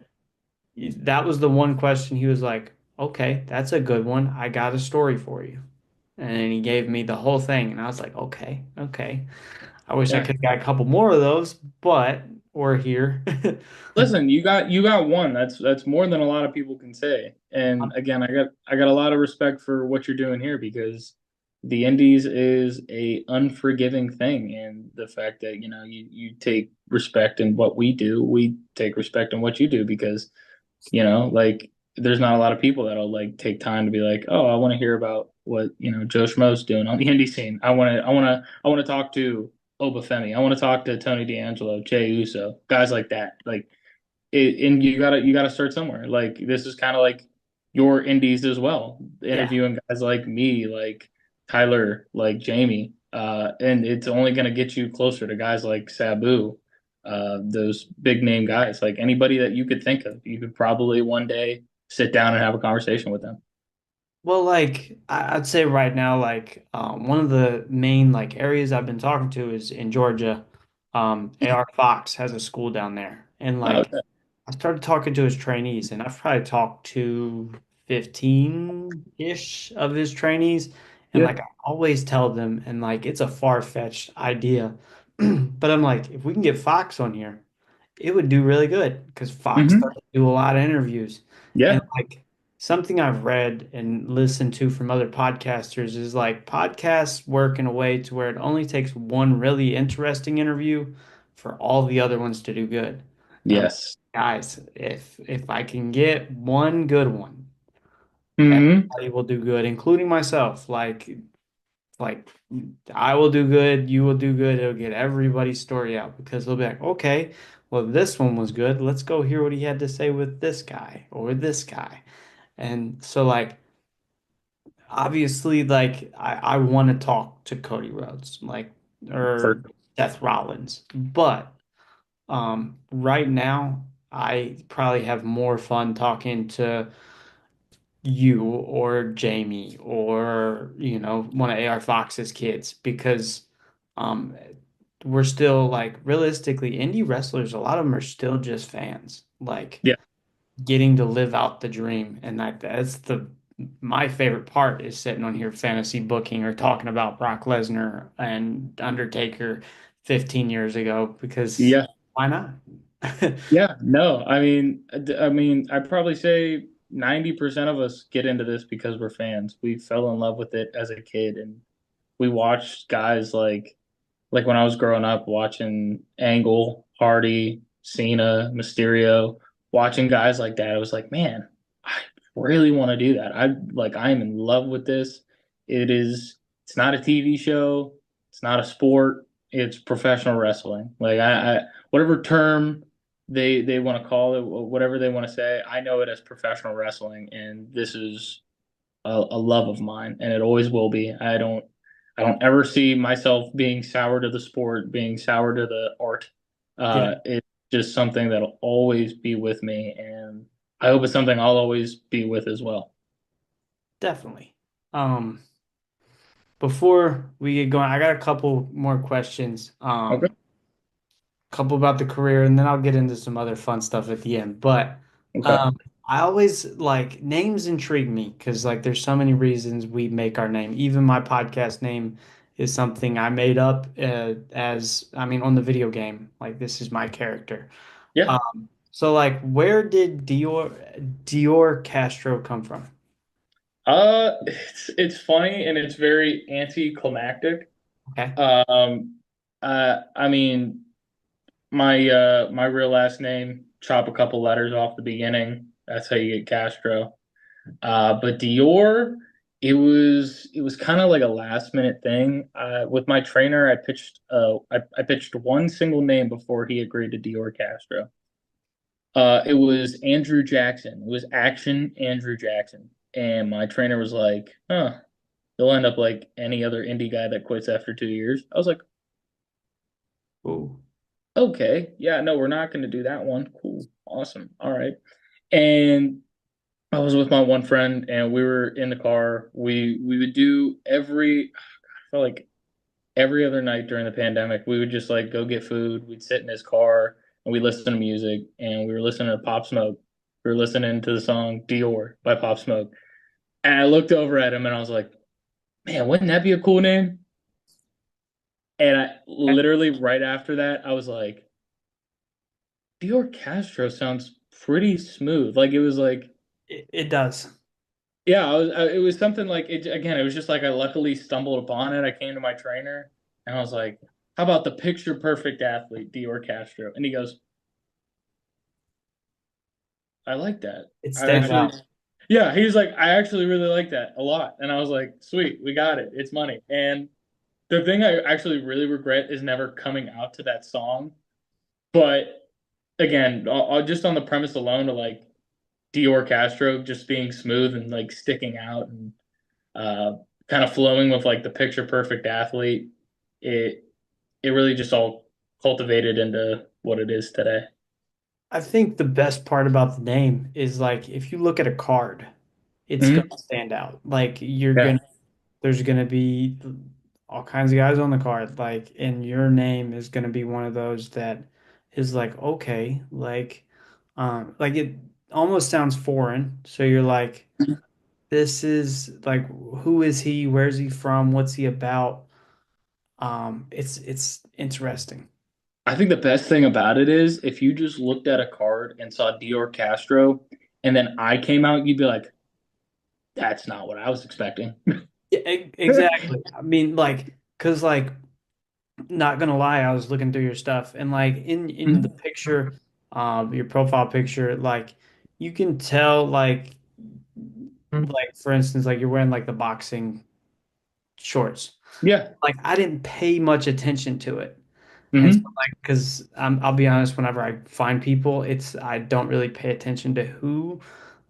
that was the one question he was like, "Okay, that's a good one. I got a story for you." And then he gave me the whole thing and I was like, "Okay, okay." I wish I Yeah. could have got a couple more of those, but we're here. Listen, you got one. That's more than a lot of people can say. And again, I got a lot of respect for what you're doing here because the Indies is a unforgiving thing, and the fact that you take respect in what we do, we take respect in what you do because like there's not a lot of people that'll like take time to be like, oh, I want to hear about what Joe Schmo's doing on the indie scene. I want to talk to Obafemi. I want to talk to Tony D'Angelo, Jay Uso, guys like that. Like and you gotta start somewhere. Like this is kind of like your indies as well, Yeah. interviewing guys like me, like Tyler, like Jamie, and it's only gonna get you closer to guys like Sabu, those big name guys. Like anybody that you could think of, you could probably one day sit down and have a conversation with them. Well, like I'd say right now, like one of the main like areas I've been talking to is in Georgia. AR Fox has a school down there, and Oh, like okay. I started talking to his trainees, and I've probably talked to 15-ish of his trainees, and Yeah. like I always tell them, and like it's a far-fetched idea, but I'm like, if we can get Fox on here, it would do really good because Fox Hmm. doesn't do a lot of interviews. And Yeah. like something I've read and listened to from other podcasters is like podcasts work in a way to where it only takes one really interesting interview for all the other ones to do good. And I'm like, Yes. guys, if I can get one good one, Hmm. everybody will do good, including myself. Like I will do good, you will do good. It'll get everybody's story out because they'll be like, okay, well, this one was good. Let's go hear what he had to say with this guy or this guy. And so, like, obviously, like, I want to talk to Cody Rhodes, like, For or Seth Rollins, but right now, I probably have more fun talking to you or Jamie or one of AR Fox's kids because um we're still like realistically indie wrestlers, a lot of them are still just fans. Like yeah. getting to live out the dream. And that's the my favorite part is sitting on here fantasy booking or talking about Brock Lesnar and Undertaker 15 years ago because Yeah. why not? Yeah, no, I'd probably say 90% of us get into this because we're fans. We fell in love with it as a kid, and we watched guys like when I was growing up watching Angle, Hardy, Cena, Mysterio, watching guys like that, I was like, man, I really want to do that. I am in love with this. It's not a TV show, it's not a sport, it's professional wrestling. I whatever term they want to call it, whatever they want to say, I know it as professional wrestling, and this is a love of mine, and it always will be. I don't ever see myself being sour to the sport, being sour to the art. Yeah, It's just something that'll always be with me, and I hope it's something I'll always be with as well. definitely. Um, Before we get going, I got a couple more questions. Okay. Couple about the career, and then I'll get into some other fun stuff at the end. But Okay. um, I always like names intrigue me because like there's so many reasons we make our name. Even my podcast name is something I made up as I mean on the video game. Like this is my character. Yeah. So like where did Dior Castro come from? It's funny and it's very anticlimactic. Okay. Um, I mean, my real last name, chop a couple letters off the beginning. That's how you get Castro. But Dior, it was kind of like a last minute thing. With my trainer, I pitched one single name before he agreed to Dior Castro. It was Andrew Jackson. It was Action Andrew Jackson, and my trainer was like, "Huh, you'll end up like any other indie guy that quits after 2 years." I was like, Ooh. "Okay, yeah, no, we're not going to do that one. Cool, awesome, all right." And I was with my one friend and we were in the car. We would do I felt like every other night during the pandemic, we would just like go get food. We'd sit in his car and we'd listen to music and we were listening to Pop Smoke. We were listening to the song Dior by Pop Smoke. And I looked over at him and I was like, man, wouldn't that be a cool name? And I literally right after that, I was like, Dior Castro sounds pretty smooth. Like it was like It does. yeah, it was something like it again. It was just like I luckily stumbled upon it. I came to my trainer and I was like, "How about the picture perfect athlete, Dior Castro?" And he goes, "I like that. It I stands actually, out. yeah." He's like, "I actually really like that a lot." And I was like, "Sweet, we got it. It's money." And the thing I actually really regret is never coming out to that song. But again, just on the premise alone of like Dior Castro just being smooth and like sticking out and uh, kind of flowing with like the picture perfect athlete. It it really just all cultivated into what it is today. I think the best part about the name is like if you look at a card, it's gonna Hmm. stand out. Like you're Yeah, gonna there's gonna be all kinds of guys on the card, like and your name is gonna be one of those that is like, okay, like it almost sounds foreign. So you're like, this is like who is he? Where's he from? What's he about? It's interesting. I think the best thing about it is if you just looked at a card and saw Dior Castro, and then I came out, you'd be like, "That's not what I was expecting." Yeah, exactly. I mean, like, cause like not gonna lie, I was looking through your stuff and like in the picture, your profile picture, like you can tell like for instance, like you're wearing like the boxing shorts. Yeah. Like I didn't pay much attention to it. And so Hmm. like because I'll be honest, whenever I find people, it's I don't really pay attention to who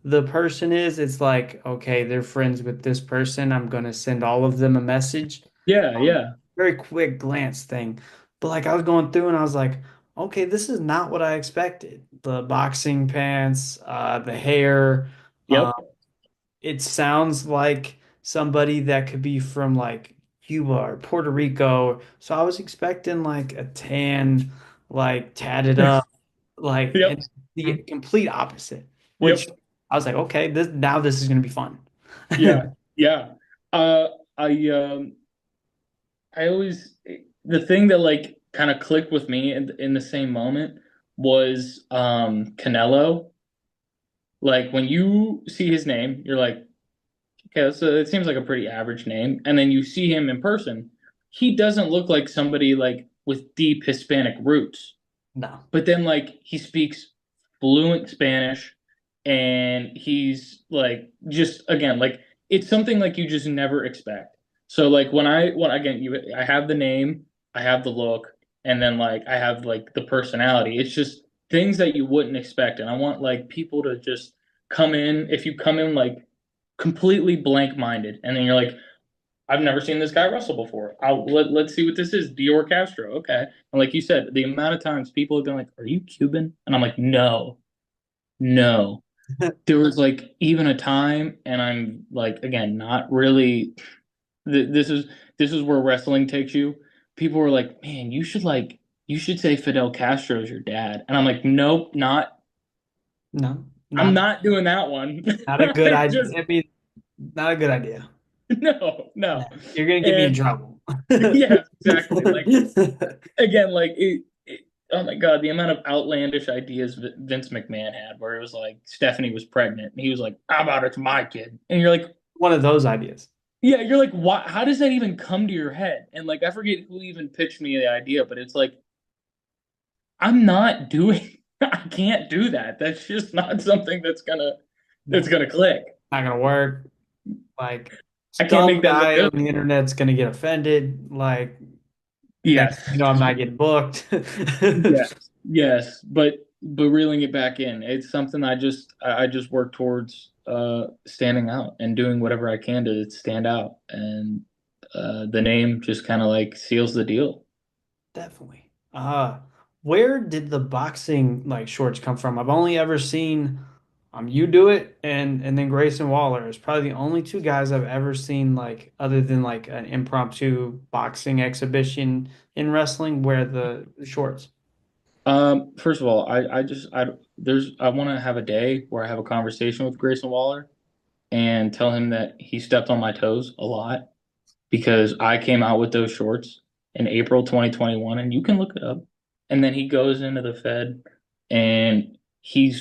the person is. It's like, okay, they're friends with this person. I'm gonna send all of them a message. Yeah, Um, yeah. Very quick glance thing. But like I was going through and I was like, okay, this is not what I expected. The boxing pants, the hair, uh, Yep. it sounds like somebody that could be from like Cuba or Puerto Rico. So I was expecting like a tan, like tatted up, like Yep. and the complete opposite. which Yep. I was like, okay, this is gonna be fun. Yeah. Yeah. Uh, I I always the thing that like kind of clicked with me in the same moment was Canelo. Like when you see his name, you're like, okay, so it seems like a pretty average name. And then you see him in person, he doesn't look like somebody like with deep Hispanic roots. No, But then like he speaks fluent Spanish and he's like just again like it's something like you just never expect. So like when again you I have the name, I have the look, and then like I have like the personality. It's just things that you wouldn't expect. And I want like people to just come in if you come in like completely blank minded and then you're like I've never seen this guy wrestle before. Let's see what this is. Dior Castro. Okay. And like you said, the amount of times people have been like, "Are you Cuban?" And I'm like, "No, no." There was like even a time, and I'm like, again, not really. This is where wrestling takes you. People were like, "Man, you should say Fidel Castro is your dad," and I'm like, "Nope, not. no, I'm not not doing that one." not a good I idea. just I mean, not a good idea. no, No, no, you're gonna get me in and trouble. yeah, exactly. Like again, like oh my God, the amount of outlandish ideas Vince McMahon had, where it was like Stephanie was pregnant, and he was like, "How about it's my kid?" And you're like, One of those ideas. "Yeah," you're like, "Why? How does that even come to your head?" And like, I forget who even pitched me the idea, but it's like, I'm not doing, I can't do that. That's just not something that's No, gonna click. not gonna work. Like I can't some make that look guy on good. the internet's gonna get offended. Like next, Yes. I might get booked. Yes, yes, but reeling it back in, it's something I just work towards standing out and doing whatever I can to stand out, and the name just kind of like seals the deal. Definitely. Where did the boxing like shorts come from? I've only ever seen you do it and then Grayson Waller is probably the only two guys I've ever seen like other than like an impromptu boxing exhibition in wrestling wear the shorts. First of all, I want to have a day where I have a conversation with Grayson Waller and tell him that he stepped on my toes a lot because I came out with those shorts in April 2021, and you can look it up. And then he goes into the Fed, and he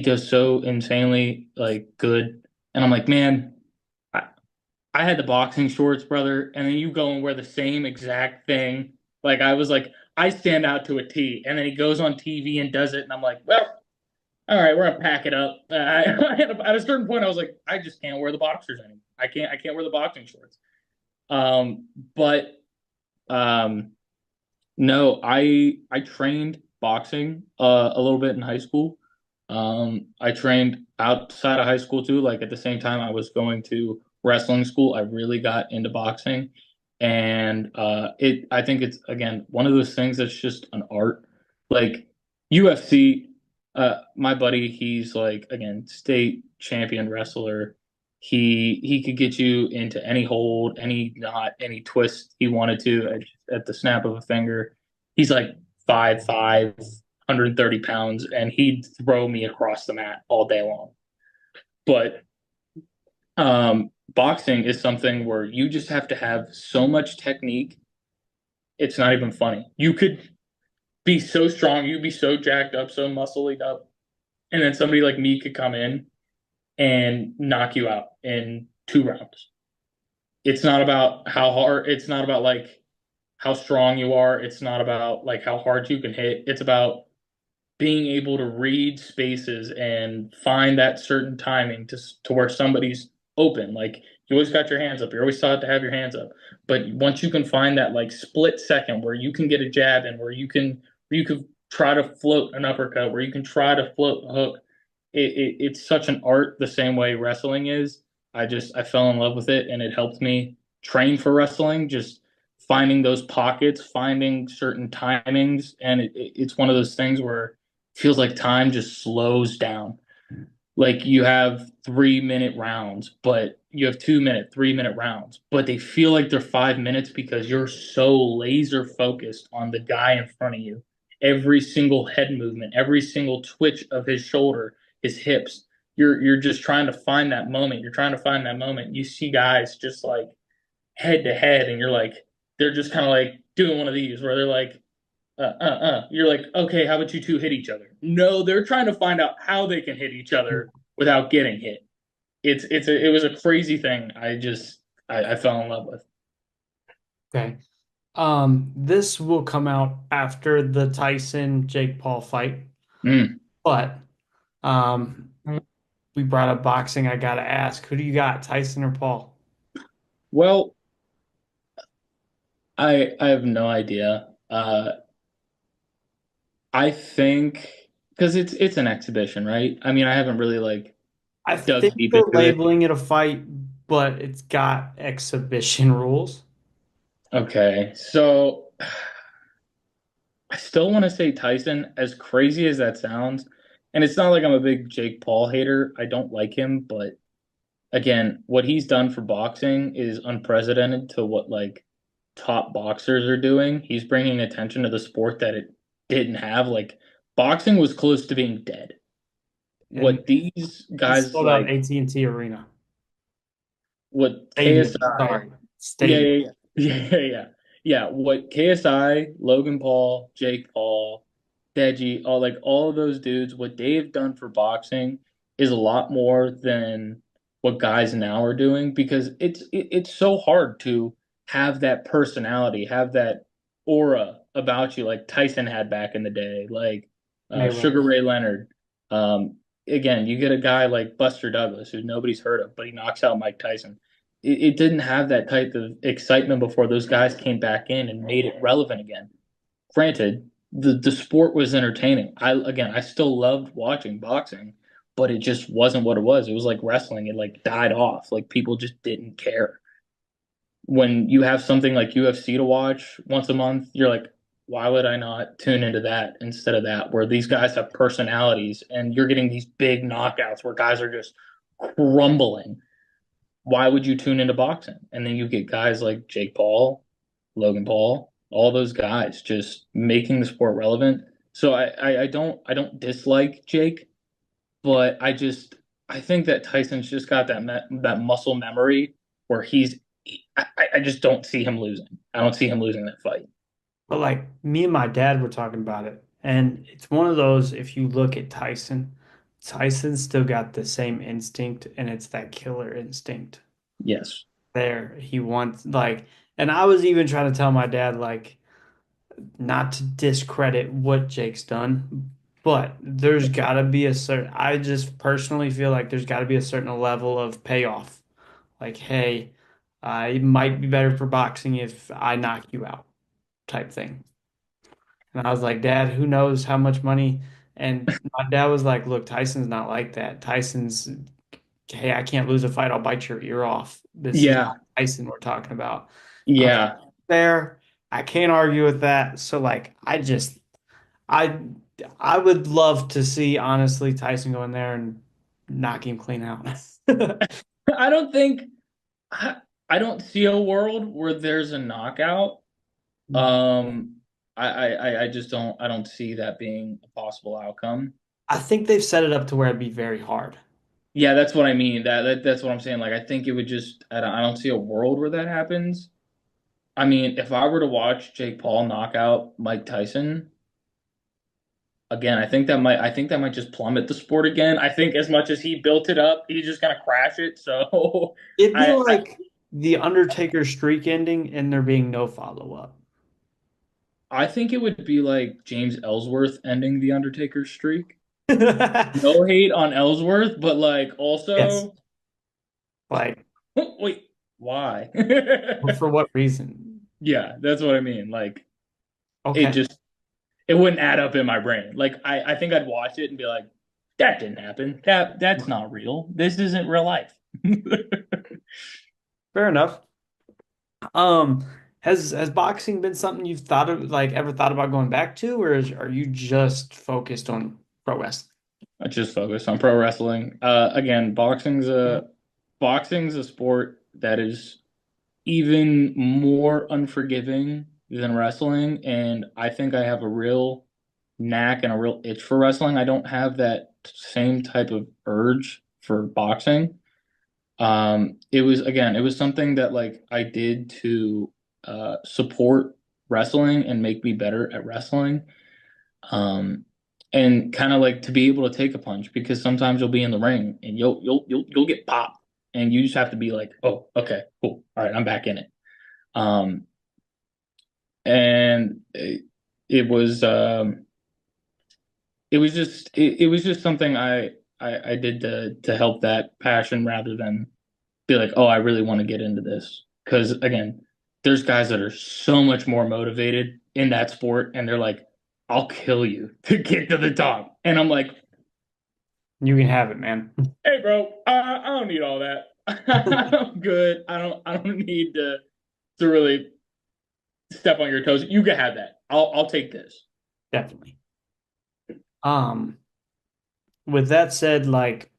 does so insanely like good. And I'm like, man, I, I had the boxing shorts, brother, and then you go and wear the same exact thing. Like I was like, I stand out to a T. And then he goes on TV and does it, and I'm like, well, all right, we're gonna pack it up. At a certain point, I was like, I just can't wear the boxers anymore. I can't wear the boxing shorts. But um, no, I trained boxing a little bit in high school. I trained outside of high school too. Like at the same time I was going to wrestling school, I really got into boxing. And it I think it's again one of those things that's just an art. Like UFC, my buddy, he's like again state champion wrestler. He could get you into any hold, any knot, any twist he wanted to at the snap of a finger. He's like 5'5", 130 pounds, and he'd throw me across the mat all day long. But boxing is something where you just have to have so much technique. It's not even funny. You could be so strong, you'd be so jacked up, so muscly up, and then somebody like me could come in and knock you out in 2 rounds. It's not about how hard. It's not about like how strong you are. It's not about like how hard you can hit. It's about being able to read spaces and find that certain timing to where somebody's open. Like you always got your hands up. You're always taught to have your hands up. But once you can find that like split second where you can get a jab in, where you could try to float an uppercut, where you can try to float a hook, it's such an art the same way wrestling is. I fell in love with it and it helped me train for wrestling. Just finding those pockets, finding certain timings, and it's one of those things where feels like time just slows down. Like you have 3 minute rounds, but you have 2 minute, 3 minute rounds, but they feel like they're 5 minutes because you're so laser focused on the guy in front of you. Every single head movement, every single twitch of his shoulder, his hips. you're just trying to find that moment. You're trying to find that moment. You see guys just like head to head, and you're like, they're just kind of like doing one of these where they're like, You're like, okay, how about you two hit each other? No, they're trying to find out how they can hit each other without getting hit. It was a crazy thing. I fell in love with. Okay. This will come out after the Tyson Jake Paul fight, Mm. but um, we brought up boxing. I gotta ask, who do you got, Tyson or Paul? Well, I have no idea. I think because it's an exhibition, right? I mean, I haven't really like I dug think deep they're into it. labeling it a fight, but it's got exhibition rules. Okay, so I still want to say Tyson, as crazy as that sounds, and it's not like I'm a big Jake Paul hater. I don't like him, but again, what he's done for boxing is unprecedented to what like top boxers are doing. He's bringing attention to the sport that it didn't have. Like boxing was close to being dead. And What these he guys sold out like, AT&T Arena. what Stadium, KSI, sorry. yeah, Stadium. yeah, yeah, yeah, yeah, yeah. What KSI, Logan Paul, Jake Paul, Deji, all of those dudes, what they've done for boxing is a lot more than what guys now are doing because it's so hard to have that personality, have that aura about you like Tyson had back in the day, like Sugar Mayweather. Ray Leonard. Um, Again, you get a guy like Buster Douglas, who nobody's heard of, but he knocks out Mike Tyson. It didn't have that type of excitement before those guys came back in and made it relevant again. Granted, the sport was entertaining. I still loved watching boxing, but it just wasn't what it was. It was like wrestling. It like died off. Like people just didn't care. When you have something like UFC to watch once a month, you're like, why would I not tune into that instead of that? Where these guys have personalities and you're getting these big knockouts where guys are just crumbling. Why would you tune into boxing? And then you get guys like Jake Paul, Logan Paul, all those guys just making the sport relevant. So I don't dislike Jake, but I think that Tyson's just got that muscle memory where I just don't see him losing. I don't see him losing that fight. But like me and my dad were talking about it, and it's one of those, if you look at Tyson, Tyson's still got the same instinct, and it's that killer instinct Yes. there. He wants like, and I was even trying to tell my dad like not to discredit what Jake's done, but there's got to be a certain, I just personally feel like there's got to be a certain level of payoff. Like, hey, it might be better for boxing if I knock you out, type thing. And I was like, Dad, who knows how much money? And my dad was like, look, Tyson's not like that. Tyson's, hey, I can't lose a fight. I'll bite your ear off. This is Yeah. not Tyson we're talking about. I was Yeah. there. I can't argue with that. So like, I, I would love to see honestly Tyson go in there and knock him clean out. I don't think I, I don't see a world where there's a knockout. Um, I just I don't see that being a possible outcome. I think they've set it up to where it'd be very hard. Yeah, that's what I mean. That's what I'm saying. Like, I think it would just, I don't see a world where that happens. I mean, if I were to watch Jake Paul knock out Mike Tyson, again, I think that might just plummet the sport again. I think as much as he built it up, he's just gonna crash it. So, It'd be I like the Undertaker streak ending and there being no follow-up. I think it would be like James Ellsworth ending the Undertaker streak. No hate on Ellsworth, but like Yes. also, Like, wait, why? for what reason? Yeah, that's what I mean. Like it Okay, just it wouldn't add up in my brain. Like I think I'd watch it and be like, that didn't happen. That's not real. This isn't real life. fair enough. Um, has boxing been something you've thought of, like ever thought about going back to, or are you just focused on pro wrestling? I just focus on pro wrestling. Again, boxing's a sport that is even more unforgiving than wrestling, and I think I have a real knack and a real itch for wrestling. I don't have that same type of urge for boxing. It was again, it was something that like I did to support wrestling and make me better at wrestling. Um, and kind of like to be able to take a punch because sometimes you'll be in the ring and you'll get popped and you just have to be like, oh, okay, cool, all right, I'm back in it. Um, and it was it was just something I did to help that passion rather than be like, oh, I really want to get into this. Because again, there's guys that are so much more motivated in that sport, and they're like, I'll kill you to get to the top. And I'm like, You can have it, man. hey, bro, I don't need all that. I'm good. I don't need to really step on your toes. You can have that. I'll take this. Definitely. Um, with that said, like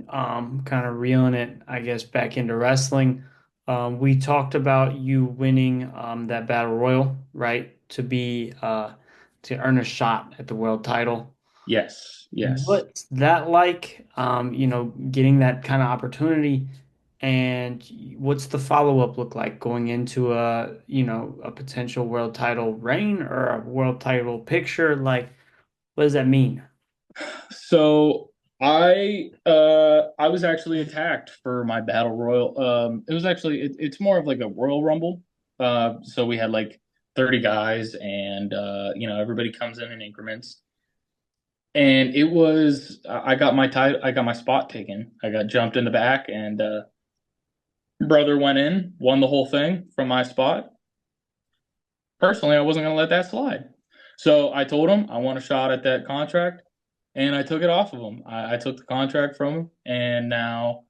kind of reeling it, I guess, back into wrestling. We talked about you winning that battle royal, right? To earn a shot at the world title. Yes, yes. What's that like? Getting that kind of opportunity, and what's the follow-up look like going into a potential world title reign or a world title picture? Like, what does that mean? So I was actually attacked for my battle royal. It was actually it's more of like a Royal Rumble. So we had like 30 guys and everybody comes in increments. And it was I got my title, I got my spot taken. I got jumped in the back and brother went in, won the whole thing from my spot. Personally, I wasn't going to let that slide. So I told him I want a shot at that contract, and I took it off of him. I took the contract from him, and now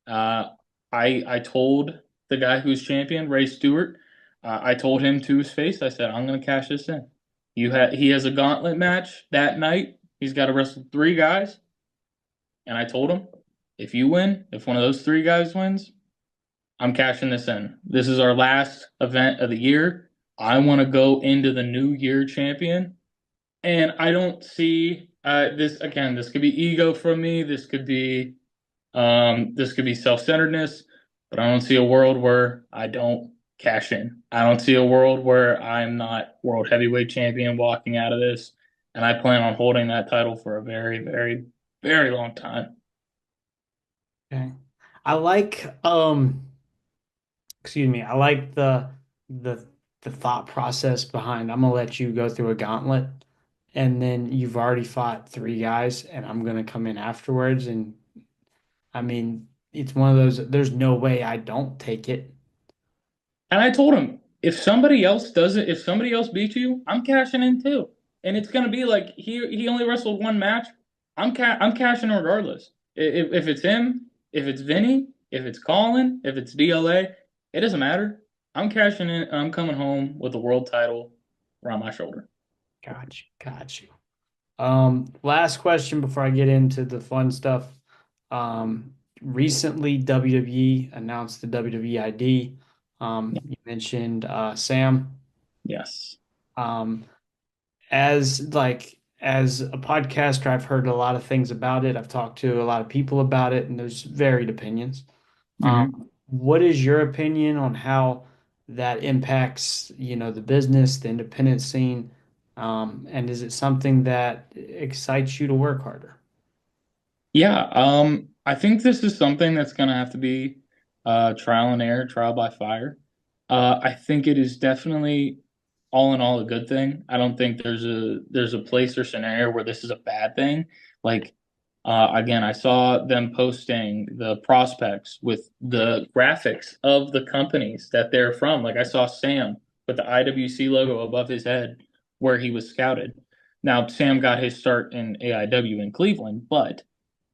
uh, I told the guy who's champion, Ray Stewart, I told him to his face, I said, I'm going to cash this in. He has a gauntlet match that night. He's got to wrestle three guys, and I told him, if you win, if one of those three guys wins, I'm cashing this in. This is our last event of the year. I want to go into the new year champion. And I don't see this again. This could be ego from me. This could be self-centeredness. But I don't see a world where I don't cash in. I don't see a world where I'm not world heavyweight champion walking out of this. And I plan on holding that title for a very, very, very long time. Okay. I like excuse me, I like the the thought process behind I'm gonna let you go through a gauntlet and then you've already fought three guys and I'm gonna come in afterwards and I mean it's one of those there's no way I don't take it. And I told him, if somebody else does it, if somebody else beats you, I'm cashing in too. And it's gonna be like he only wrestled one match. I'm cashing regardless. If it's him, if it's Vinny, if it's Colin, if it's DLA, it doesn't matter. I'm cashing in. I'm coming home with the world title around my shoulder. Got you, got you. Last question before I get into the fun stuff. Recently WWE announced the WWE ID. You mentioned Sam. Yes. Um, as a podcaster, I've heard a lot of things about it. I've talked to a lot of people about it, and there's varied opinions. Hmm. What is your opinion on how that impacts, the business, the independent scene? And is it something that excites you to work harder? Yeah, I think this is something that's gonna have to be trial and error, trial by fire. I think it is definitely all in all a good thing. I don't think there's a place or scenario where this is a bad thing. Like again, I saw them posting the prospects with the graphics of the companies that they're from. Like I saw Sam with the IWC logo above his head where he was scouted. Now Sam got his start in AIW in Cleveland, but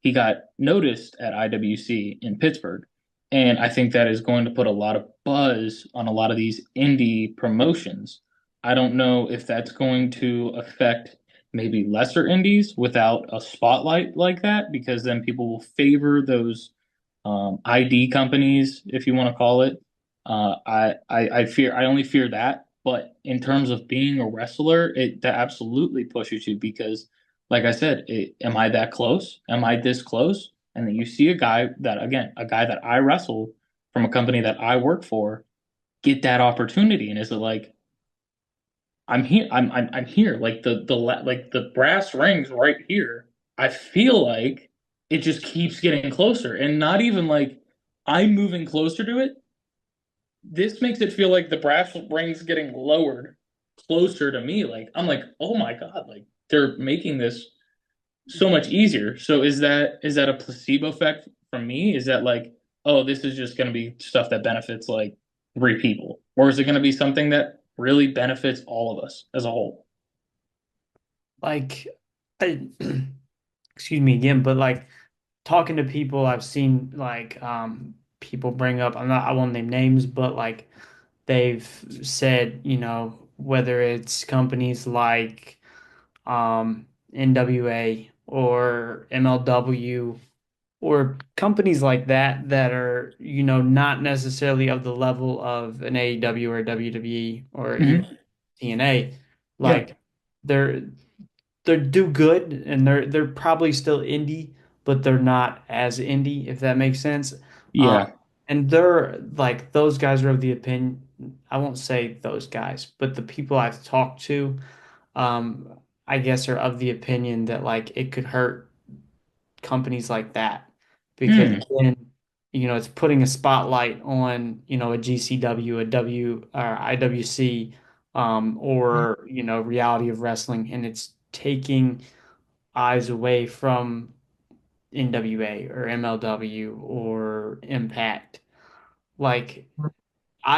he got noticed at IWC in Pittsburgh. And I think that is going to put a lot of buzz on a lot of these indie promotions. I don't know if that's going to affect maybe lesser indies without a spotlight like that, because then people will favor those ID companies, if you want to call it. I only fear that. But in terms of being a wrestler, it that absolutely pushes you because, like I said, am I that close? Am I this close? and then you see a guy that, again, a guy that I wrestle from a company that I work for get that opportunity. And is it like, I'm here, I'm here, like like the brass rings right here. I feel like it just keeps getting closer, and not even like I'm moving closer to it. This makes it feel like the brass rings getting lowered closer to me. Like I'm like, oh my God, like they're making this so much easier. So is that a placebo effect from me? Is that like, oh, this is just going to be stuff that benefits like three people, or is it going to be something that really benefits all of us as a whole? Like, I, excuse me again, but like talking to people, I've seen like people bring up, I won't name names, but like they've said, whether it's companies like NWA or MLW or companies like that that are, not necessarily of the level of an AEW or WWE or even Hmm. TNA, Yeah, like they're they do good and they're probably still indie, but they're not as indie, if that makes sense. Um, yeah. and they're like those guys are of the opinion, I won't say those guys, but the people I've talked to, um, I guess are of the opinion that like it could hurt companies like that because Mm. again, it's putting a spotlight on, a GCW, a W or IWC, or reality of wrestling, and it's taking eyes away from NWA or MLW or Impact. Like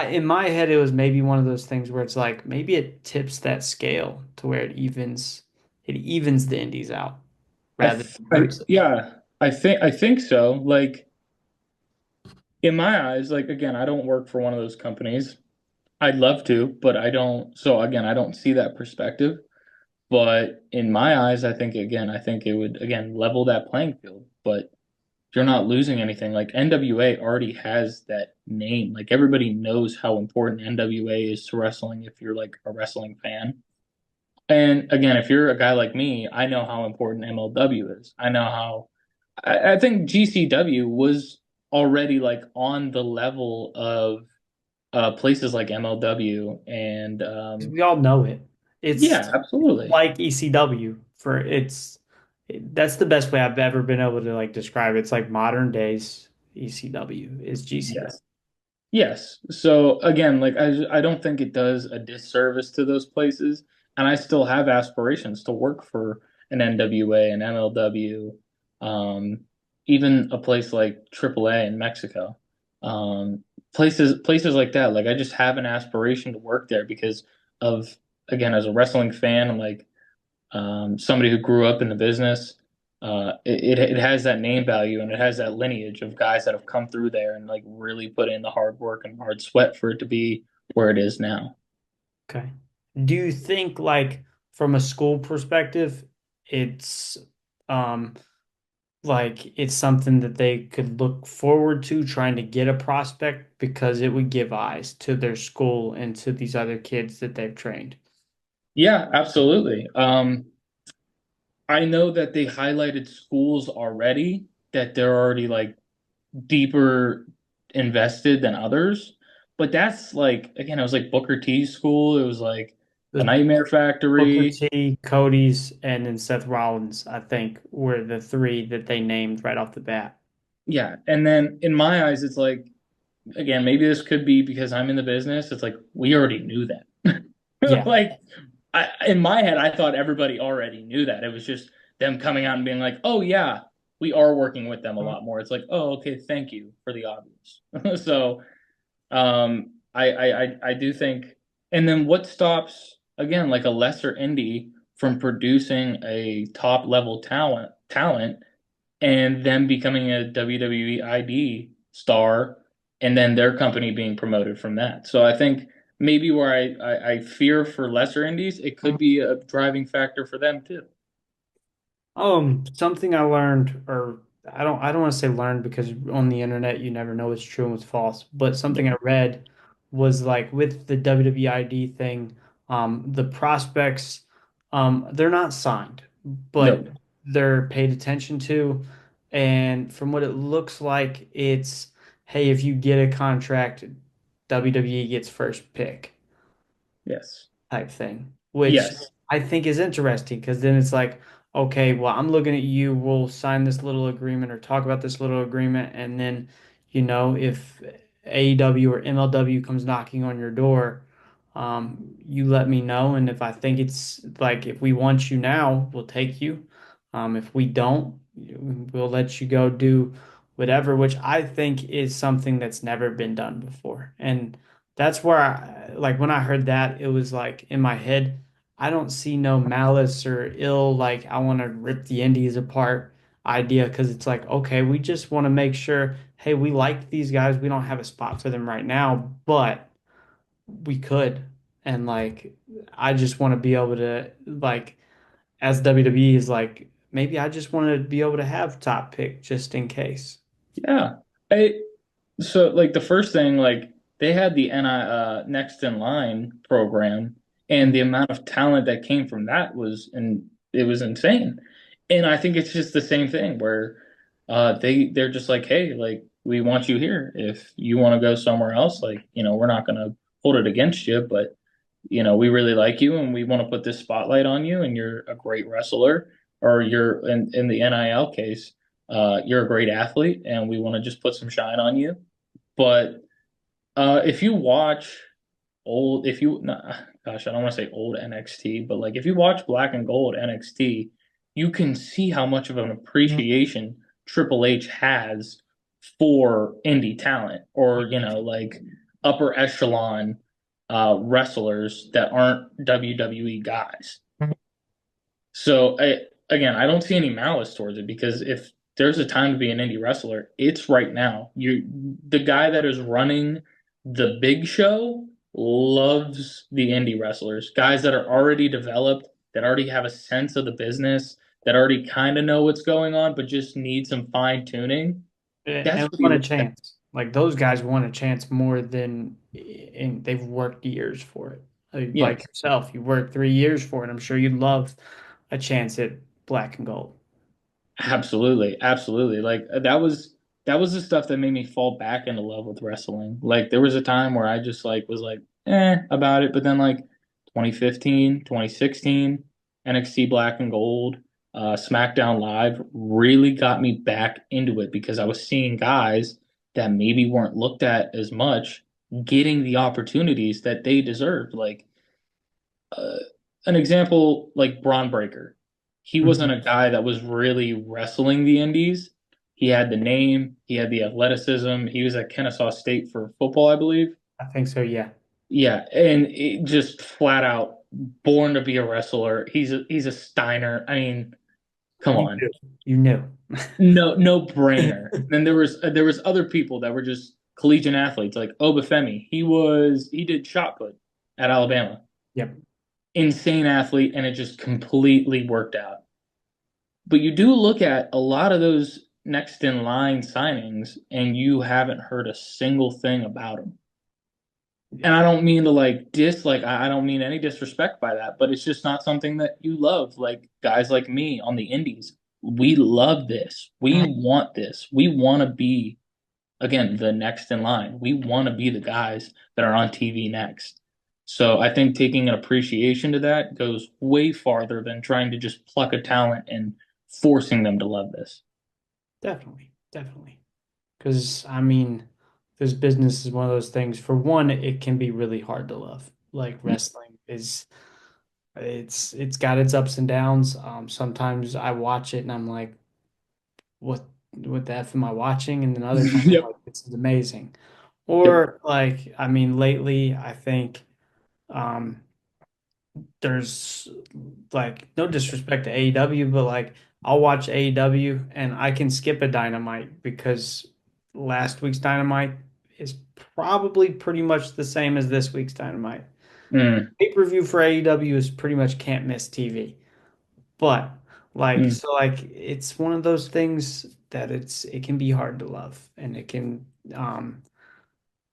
in my head, it was maybe one of those things where it's like maybe it tips that scale to where it evens the indies out rather than hurts it. Yeah, I think so. Like in my eyes, like again, I don't work for one of those companies. I'd love to, but I don't. So again, I don't see that perspective. But in my eyes, I think it would again level that playing field. But you're not losing anything. Like NWA already has that name. Like everybody knows how important NWA is to wrestling if you're like a wrestling fan. And again, if you're a guy like me, I know how important MLW is. I know how I think GCW was already like on the level of places like MLW and 'Cause we all know it. yeah, It's absolutely. like ECW for that's the best way I've ever been able to like describe it. It's like modern days ECW is GCW. Yes. Yes. So again, like I don't think it does a disservice to those places, and I still have aspirations to work for an NWA, an MLW, um, even a place like AAA in Mexico, um, places like that. Like I just have an aspiration to work there because of again, as a wrestling fan, I'm like somebody who grew up in the business, it has that name value and it has that lineage of guys that have come through there and like really put in the hard work and hard sweat for it to be where it is now. Okay. Do you think like from a school perspective, it's um like it's something that they could look forward to trying to get a prospect because it would give eyes to their school and to these other kids that they've trained? Yeah, absolutely. I know that they highlighted schools already that they're already like deeper invested than others, but that's like again, it was like Booker T's school. It was like the The Nightmare Booker Factory. T, Cody's, and then Seth Rollins, I think, were the three that they named right off the bat. Yeah, and then in my eyes, it's like again, maybe this could be because I'm in the business. It's like we already knew that. Yeah. Like in my head, I thought everybody already knew that. It was just them coming out and being like, "Oh yeah, we are working with them a lot more." It's like, "Oh, okay, thank you for the obvious." So, I do think, and then what stops again, like a lesser indie from producing a top level talent and them becoming a WWE ID star, and then their company being promoted from that. So I think maybe where I fear for lesser indies, it could be a driving factor for them too. Something I learned, or I don't want to say learned because on the internet you never know what's true and what's false, but something I read was like with the WWID thing, the prospects, they're not signed, but No. they're paid attention to. And from what it looks like, it's hey, if you get a contract, WWE gets first pick Yes. type thing, which Yes. I think is interesting because then it's like, okay, well, I'm looking at you, we'll sign this little agreement or talk about this little agreement, and then, if AEW or MLW comes knocking on your door, you let me know, and if I think it's like if we want you now, we'll take you. If we don't, we'll let you go do whatever, which I think is something that's never been done before. And that's where like when I heard that, it was like in my head, I don't see no malice or ill, like I want to rip the Indies apart idea because it's like, okay, we just want to make sure, hey, we like these guys. We don't have a spot for them right now, but we could. And like, I just want to be able to, like, as WWE is like, maybe I just want to be able to have top pick just in case. Yeah. I, so like the first thing, like they had the Next in Line program, and Mm. the amount of talent that came from that was, and it was insane. And I think it's just the same thing where they're just like, hey, like we want you here. If you want to go somewhere else, like, we're not gonna hold it against you, but we really like you and we want to put this spotlight on you and you're a great wrestler, or you're in the NIL case, you're a great athlete and we want to just put some shine on you. But if you watch if you, nah, gosh, I don't want to say old NXT, but like if you watch Black and Gold NXT, you can see how much of an appreciation Triple H has for indie talent, or like upper echelon wrestlers that aren't WWE guys. So again, I don't see any malice towards it, because if there's a time to be an indie wrestler, it's right now. The guy that is running the big show loves the indie wrestlers, guys that are already developed, that already have a sense of the business, that already kind of know what's going on, but just need some fine tuning. That's And what he want a looks at. chance. Like those guys want a chance more than, and they've worked years for it. Like Yes. yourself, you worked 3 years for it. I'm sure you'd love a chance at black and gold. Absolutely, absolutely. Like that was the stuff that made me fall back into love with wrestling. Like there was a time where I just like was like about it, but then like 2015, 2016, NXT Black and Gold, SmackDown Live really got me back into it, because I was seeing guys that maybe weren't looked at as much getting the opportunities that they deserved. Like uh, an example, like Braun Breaker. He wasn't Mhm. a guy that was really wrestling the indies. He had the name, he had the athleticism. He was at Kennesaw State for football, I believe. I think so, yeah. Yeah, and it just flat out born to be a wrestler. He's a Steiner. I mean, come You on, knew. You knew. no brainer. Then there was other people that were just collegiate athletes, like Obafemi. He did shot put at Alabama. Yep. Insane athlete, and it just completely worked out. But you do look at a lot of those next in line signings, and you haven't heard a single thing about them. And I don't mean to like dislike, I don't mean any disrespect by that, but it's just not something that you love. Like guys like me on the indies, we love this. We want this. We want to be, again, the next in line. We want to be the guys that are on TV next. So I think taking an appreciation to that goes way farther than trying to just pluck a talent and forcing them to love this. Definitely. Definitely. Because, I mean, this business is one of those things. For one, it can be really hard to love. Like wrestling is, it's got its ups and downs. Sometimes I watch it and I'm like, what the F am I watching? And then other times I'm Yep. like, this is amazing. Yep. Or like, I mean, lately I think um there's like no disrespect to AEW, but like I'll watch AEW and I can skip a Dynamite because last week's Dynamite is probably pretty much the same as this week's Dynamite. Mm, Pay-per-view for AEW is pretty much can't miss TV. But like mm. so like it's one of those things that it can be hard to love and it can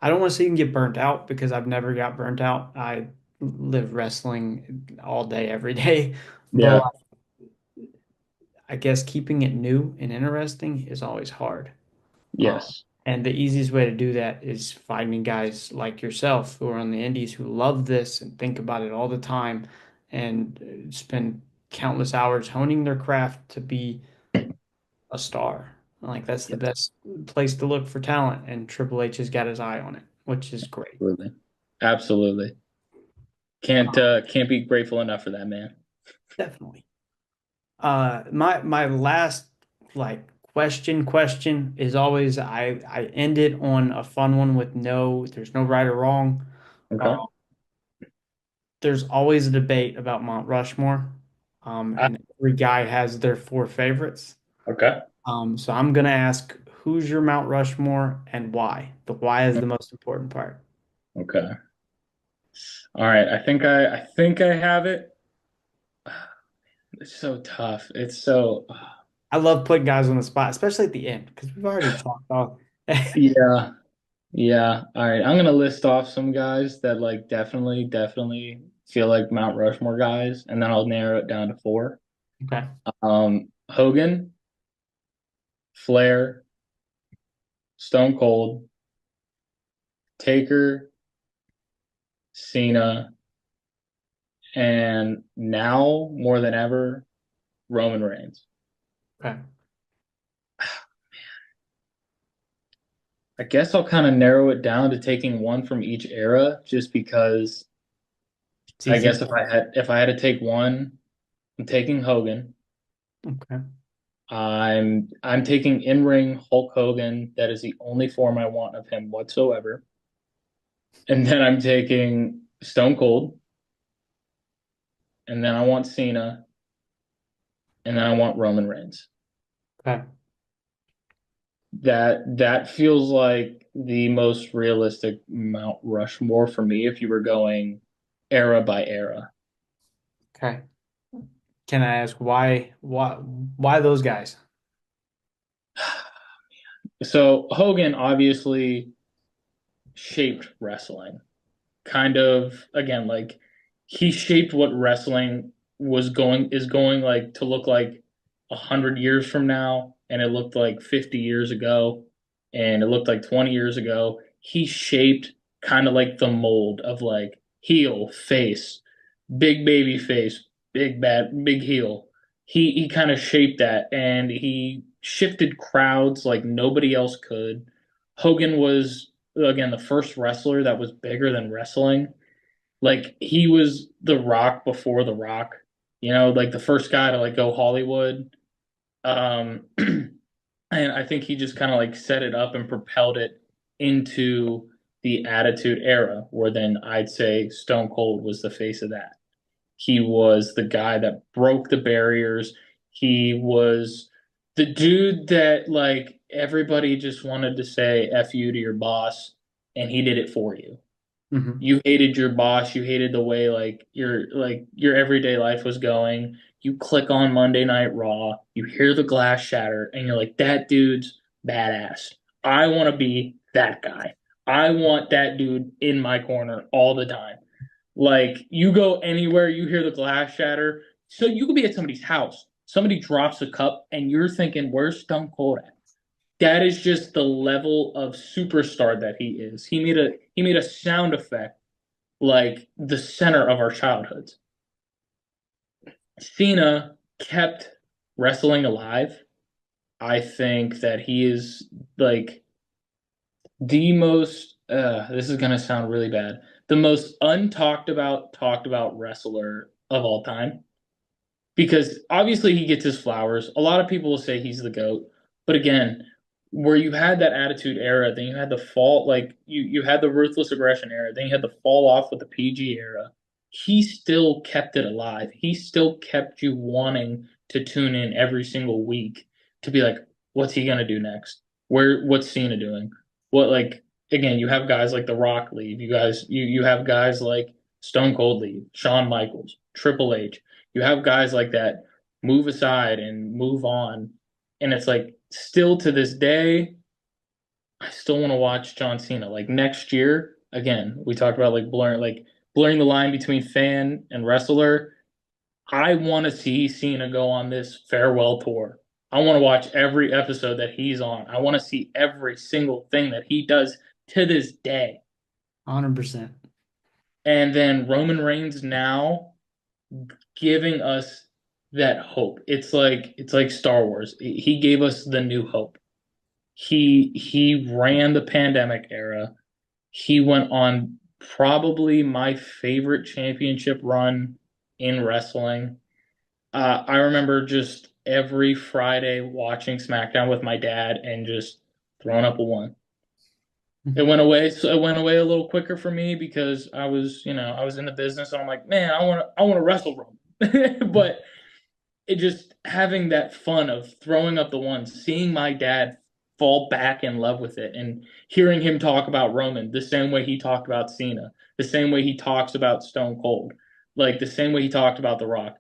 I don't want to say you can get burnt out because I've never got burnt out. I live wrestling all day, every day. But Yeah. I guess keeping it new and interesting is always hard. Yes. And the easiest way to do that is finding guys like yourself who are on the indies who love this and think about it all the time and spend countless hours honing their craft to be a star. Like that's the Yes. best place to look for talent, and Triple H has got his eye on it, which is great. Absolutely. Absolutely. Can't be grateful enough for that, man. Definitely. My last like question is always I end it on a fun one with there's no right or wrong. Uh, Okay. there's always a debate about Mount Rushmore, Ah, and every guy has their four favorites. okay. So I'm gonna ask, who's your Mount Rushmore and why? The why is the most important part. Okay. All right. I think I have it. It's so tough. It's so I love putting guys on the spot, especially at the end, because we've already talked all. yeah. Yeah. All right. I'm gonna list off some guys that like definitely feel like Mount Rushmore guys, and then I'll narrow it down to four. Okay. Hogan, Flair, Stone Cold, Taker, Cena, and now more than ever, Roman Reigns. Okay. I guess I'll kind of narrow it down to taking one from each era, just because It's I easy. guess if I had to take one, I'm taking Hogan. Okay. I'm taking in-ring Hulk Hogan. That is the only form I want of him whatsoever. And then I'm taking Stone Cold, and then I want Cena, and then I want Roman Reigns. Okay. That feels like the most realistic Mount Rushmore for me if you were going era by era. Okay. Can I ask why those guys? So Hogan obviously shaped wrestling. Kind of again like he shaped what wrestling is going like to look like 100 years from now, and it looked like 50 years ago, and it looked like 20 years ago. He shaped kind of like the mold of like heel, face, big baby face, big bad, big heel. He kind of shaped that, and he shifted crowds like nobody else could. Hogan was again the first wrestler that was bigger than wrestling. Like he was the Rock before the Rock, like the first guy to like go Hollywood. And I think he just kind of like set it up and propelled it into the Attitude Era, where then I'd say Stone Cold was the face of that. He was the guy that broke the barriers. He was the dude that like everybody just wanted to say F you to your boss, and he did it for you. Hmm. You hated your boss, you hated the way like your everyday life was going. You click on Monday Night Raw, you hear the glass shatter, and you're like, that dude's badass. I want to be that guy. I want that dude in my corner all the time. Like you go anywhere, you hear the glass shatter. So you could be at somebody's house. Somebody drops a cup and you're thinking, where's Stone Cold at? That is just the level of superstar that he is. He made a sound effect like the center of our childhoods. Cena kept wrestling alive. I think that he is like the most this is gonna sound really bad. The most talked about wrestler of all time. Because obviously he gets his flowers. A lot of people will say he's the GOAT. But again, where you had that attitude era, then you had the fall, like you had the ruthless aggression era, then you had the fall off with the PG era. He still kept it alive. He still kept you wanting to tune in every single week to be like, what's he gonna do next? What's Cena doing? What like again, you have guys like The Rock leave. You have guys like Stone Cold leave, Shawn Michaels, Triple H. You have guys like that move aside and move on. And it's like still to this day, I still want to watch John Cena. Like next year, again, we talked about like blurring the line between fan and wrestler. I want to see Cena go on this farewell tour. I want to watch every episode that he's on. I want to see every single thing that he does to this day. 100%. And then Roman Reigns now giving us that hope. It's like Star Wars. He gave us the new hope. He ran the pandemic era. He went on probably my favorite championship run in wrestling. I remember just every Friday watching SmackDown with my dad and just throwing up a one. It went away, so it went away a little quicker for me because I was in the business and I'm like, man, I want to wrestle Roman. But it just having that fun of throwing up the one, seeing my dad fall back in love with it and hearing him talk about Roman the same way he talked about Cena, the same way he talks about Stone Cold, like the same way he talked about The Rock,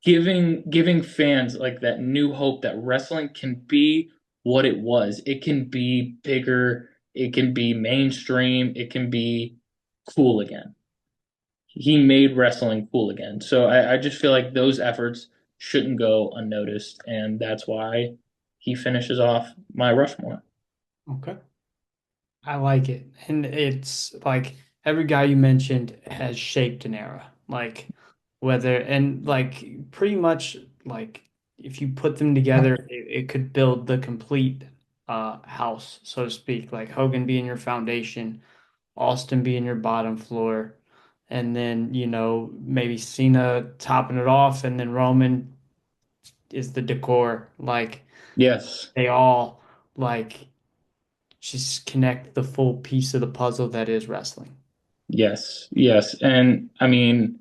giving fans like that new hope that wrestling can be what it was. It can be bigger, it can be mainstream, it can be cool again. He made wrestling cool again. So I just feel like those efforts shouldn't go unnoticed, and that's why he finishes off my Rushmore. Okay. I like it. And it's like every guy you mentioned has shaped an era. Like whether and like pretty much like if you put them together, it could build the complete house, so to speak. Like Hogan being your foundation, Austin being your bottom floor, and then, maybe Cena topping it off, and then Roman is the decor. Like Yes, they all like just connect the full piece of the puzzle that is wrestling. yes, yes. And I mean,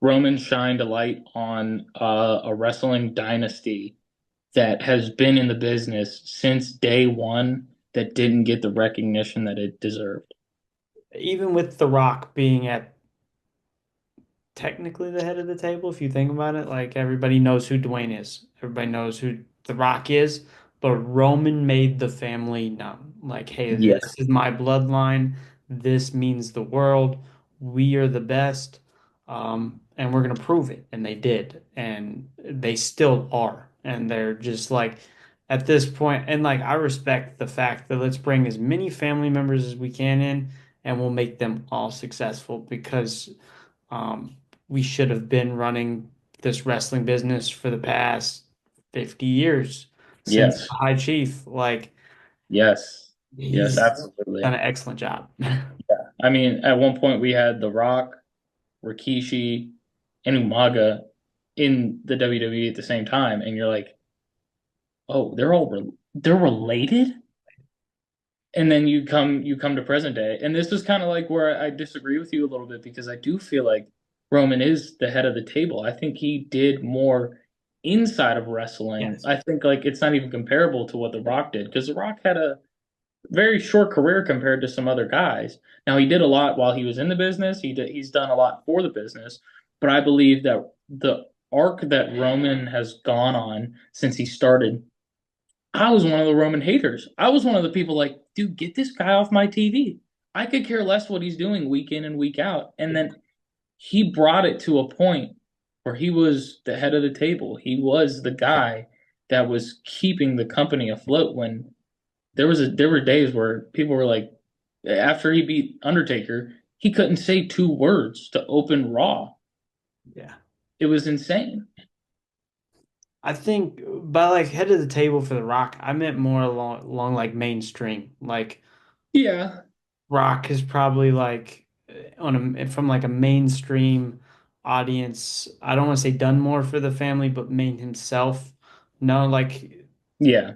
Roman shined a light on a wrestling dynasty that has been in the business since day one that didn't get the recognition that it deserved. Even with The Rock being at technically the head of the table, if you think about it, like everybody knows who Dwayne is, everybody knows who The Rock is, but Roman made the family known. Like, hey, this Yes, is my bloodline. This means the world. We are the best. And we're gonna prove it. And they did. And they still are. And they're just like at this point, and like I respect the fact that let's bring as many family members as we can in and we'll make them all successful because um, we should have been running this wrestling business for the past 50 years since the yes, High Chief. Like, yes, yes, he's done absolutely. an excellent job. I mean, at one point we had The Rock, Rikishi, and Umaga in the WWE at the same time, and you're like, oh, they're related. And then you come to present day, and this is kind of like where I disagree with you a little bit because I do feel like Roman is the head of the table. I think he did more inside of wrestling. Yes. I think like it's not even comparable to what The Rock did because The Rock had a very short career compared to some other guys. Now he did a lot while he was in the business. He's done a lot for the business, but I believe that the arc that Roman has gone on since he started, I was one of the Roman haters. I was one of the people like, dude, get this guy off my TV. I could care less what he's doing week in and week out. And then he brought it to a point where he was the head of the table. He was the guy that was keeping the company afloat when there were days where people were like, after he beat Undertaker, he couldn't say two words to open Raw. Yeah. It was insane. I think by like head of the table for The Rock, I meant more along like mainstream. Like Yeah, Rock is probably like on a from like a mainstream audience. I don't want to say done more for the family, but made himself. No, yeah,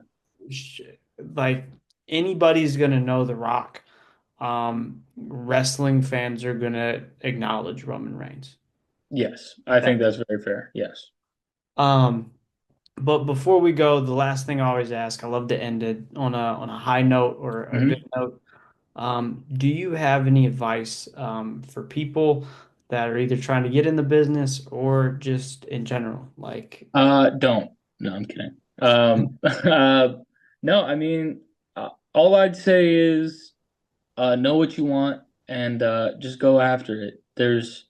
sh- like anybody's gonna know The Rock. Wrestling fans are gonna acknowledge Roman Reigns. yes. I think That, that's very fair. Yes. um, but before we go, the last thing I always ask, I love to end it on a high note or a good Mhm. note. Do you have any advice for people that are either trying to get in the business or just in general? Like, Don't. No, I'm kidding. No, I mean, all I'd say is know what you want and just go after it. There's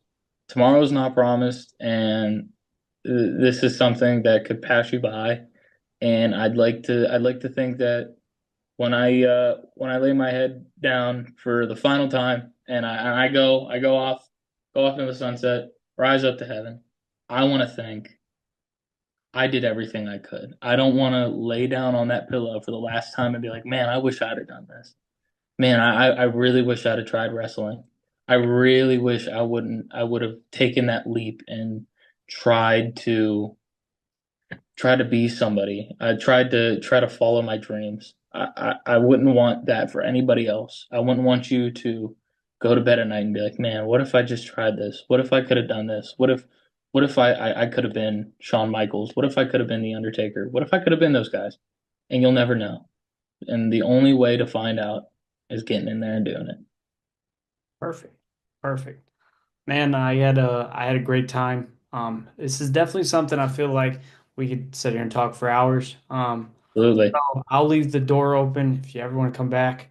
tomorrow's not promised, and this is something that could pass you by, and I'd like to think that when I lay my head down for the final time and I go off into the sunset, rise up to heaven. I want to think I did everything I could. I don't want to lay down on that pillow for the last time and be like, man, I wish I'd have done this. Man, I really wish I'd have tried wrestling. I really wish I would have taken that leap and tried to try to be somebody. I tried to try to follow my dreams. I wouldn't want that for anybody else. I wouldn't want you to go to bed at night and be like, man, what if I just tried this? What if I could have done this? What if I could have been Shawn Michaels? What if I could have been The Undertaker? What if I could have been those guys? And you'll never know. And the only way to find out is getting in there and doing it. Perfect. Perfect. Man, I had a great time. This is definitely something I feel like we could sit here and talk for hours. Absolutely. So I'll leave the door open if you ever want to come back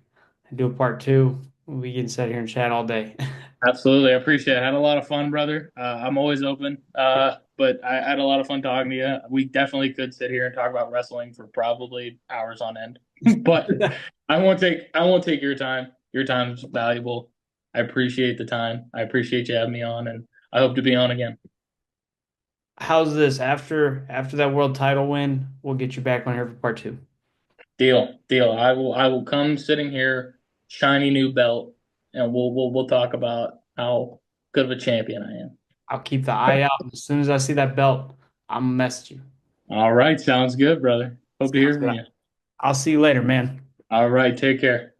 and do a part two. We can sit here and chat all day. Absolutely. I appreciate it. I had a lot of fun, brother. I'm always open. But I had a lot of fun talking to you. We definitely could sit here and talk about wrestling for probably hours on end. But I won't take your time. Your time's valuable. I appreciate the time. I appreciate you having me on, and I hope to be on again. How's this? After that world title win, we'll get you back on here for part two. Deal, deal. I will come sitting here, shiny new belt, and we'll talk about how good of a champion I am. I'll keep the eye out. As soon as I see that belt, I'm gonna message you. All right, sounds good, brother. Hope to Sounds hear good. from you. I'll see you later, man. All right, take care.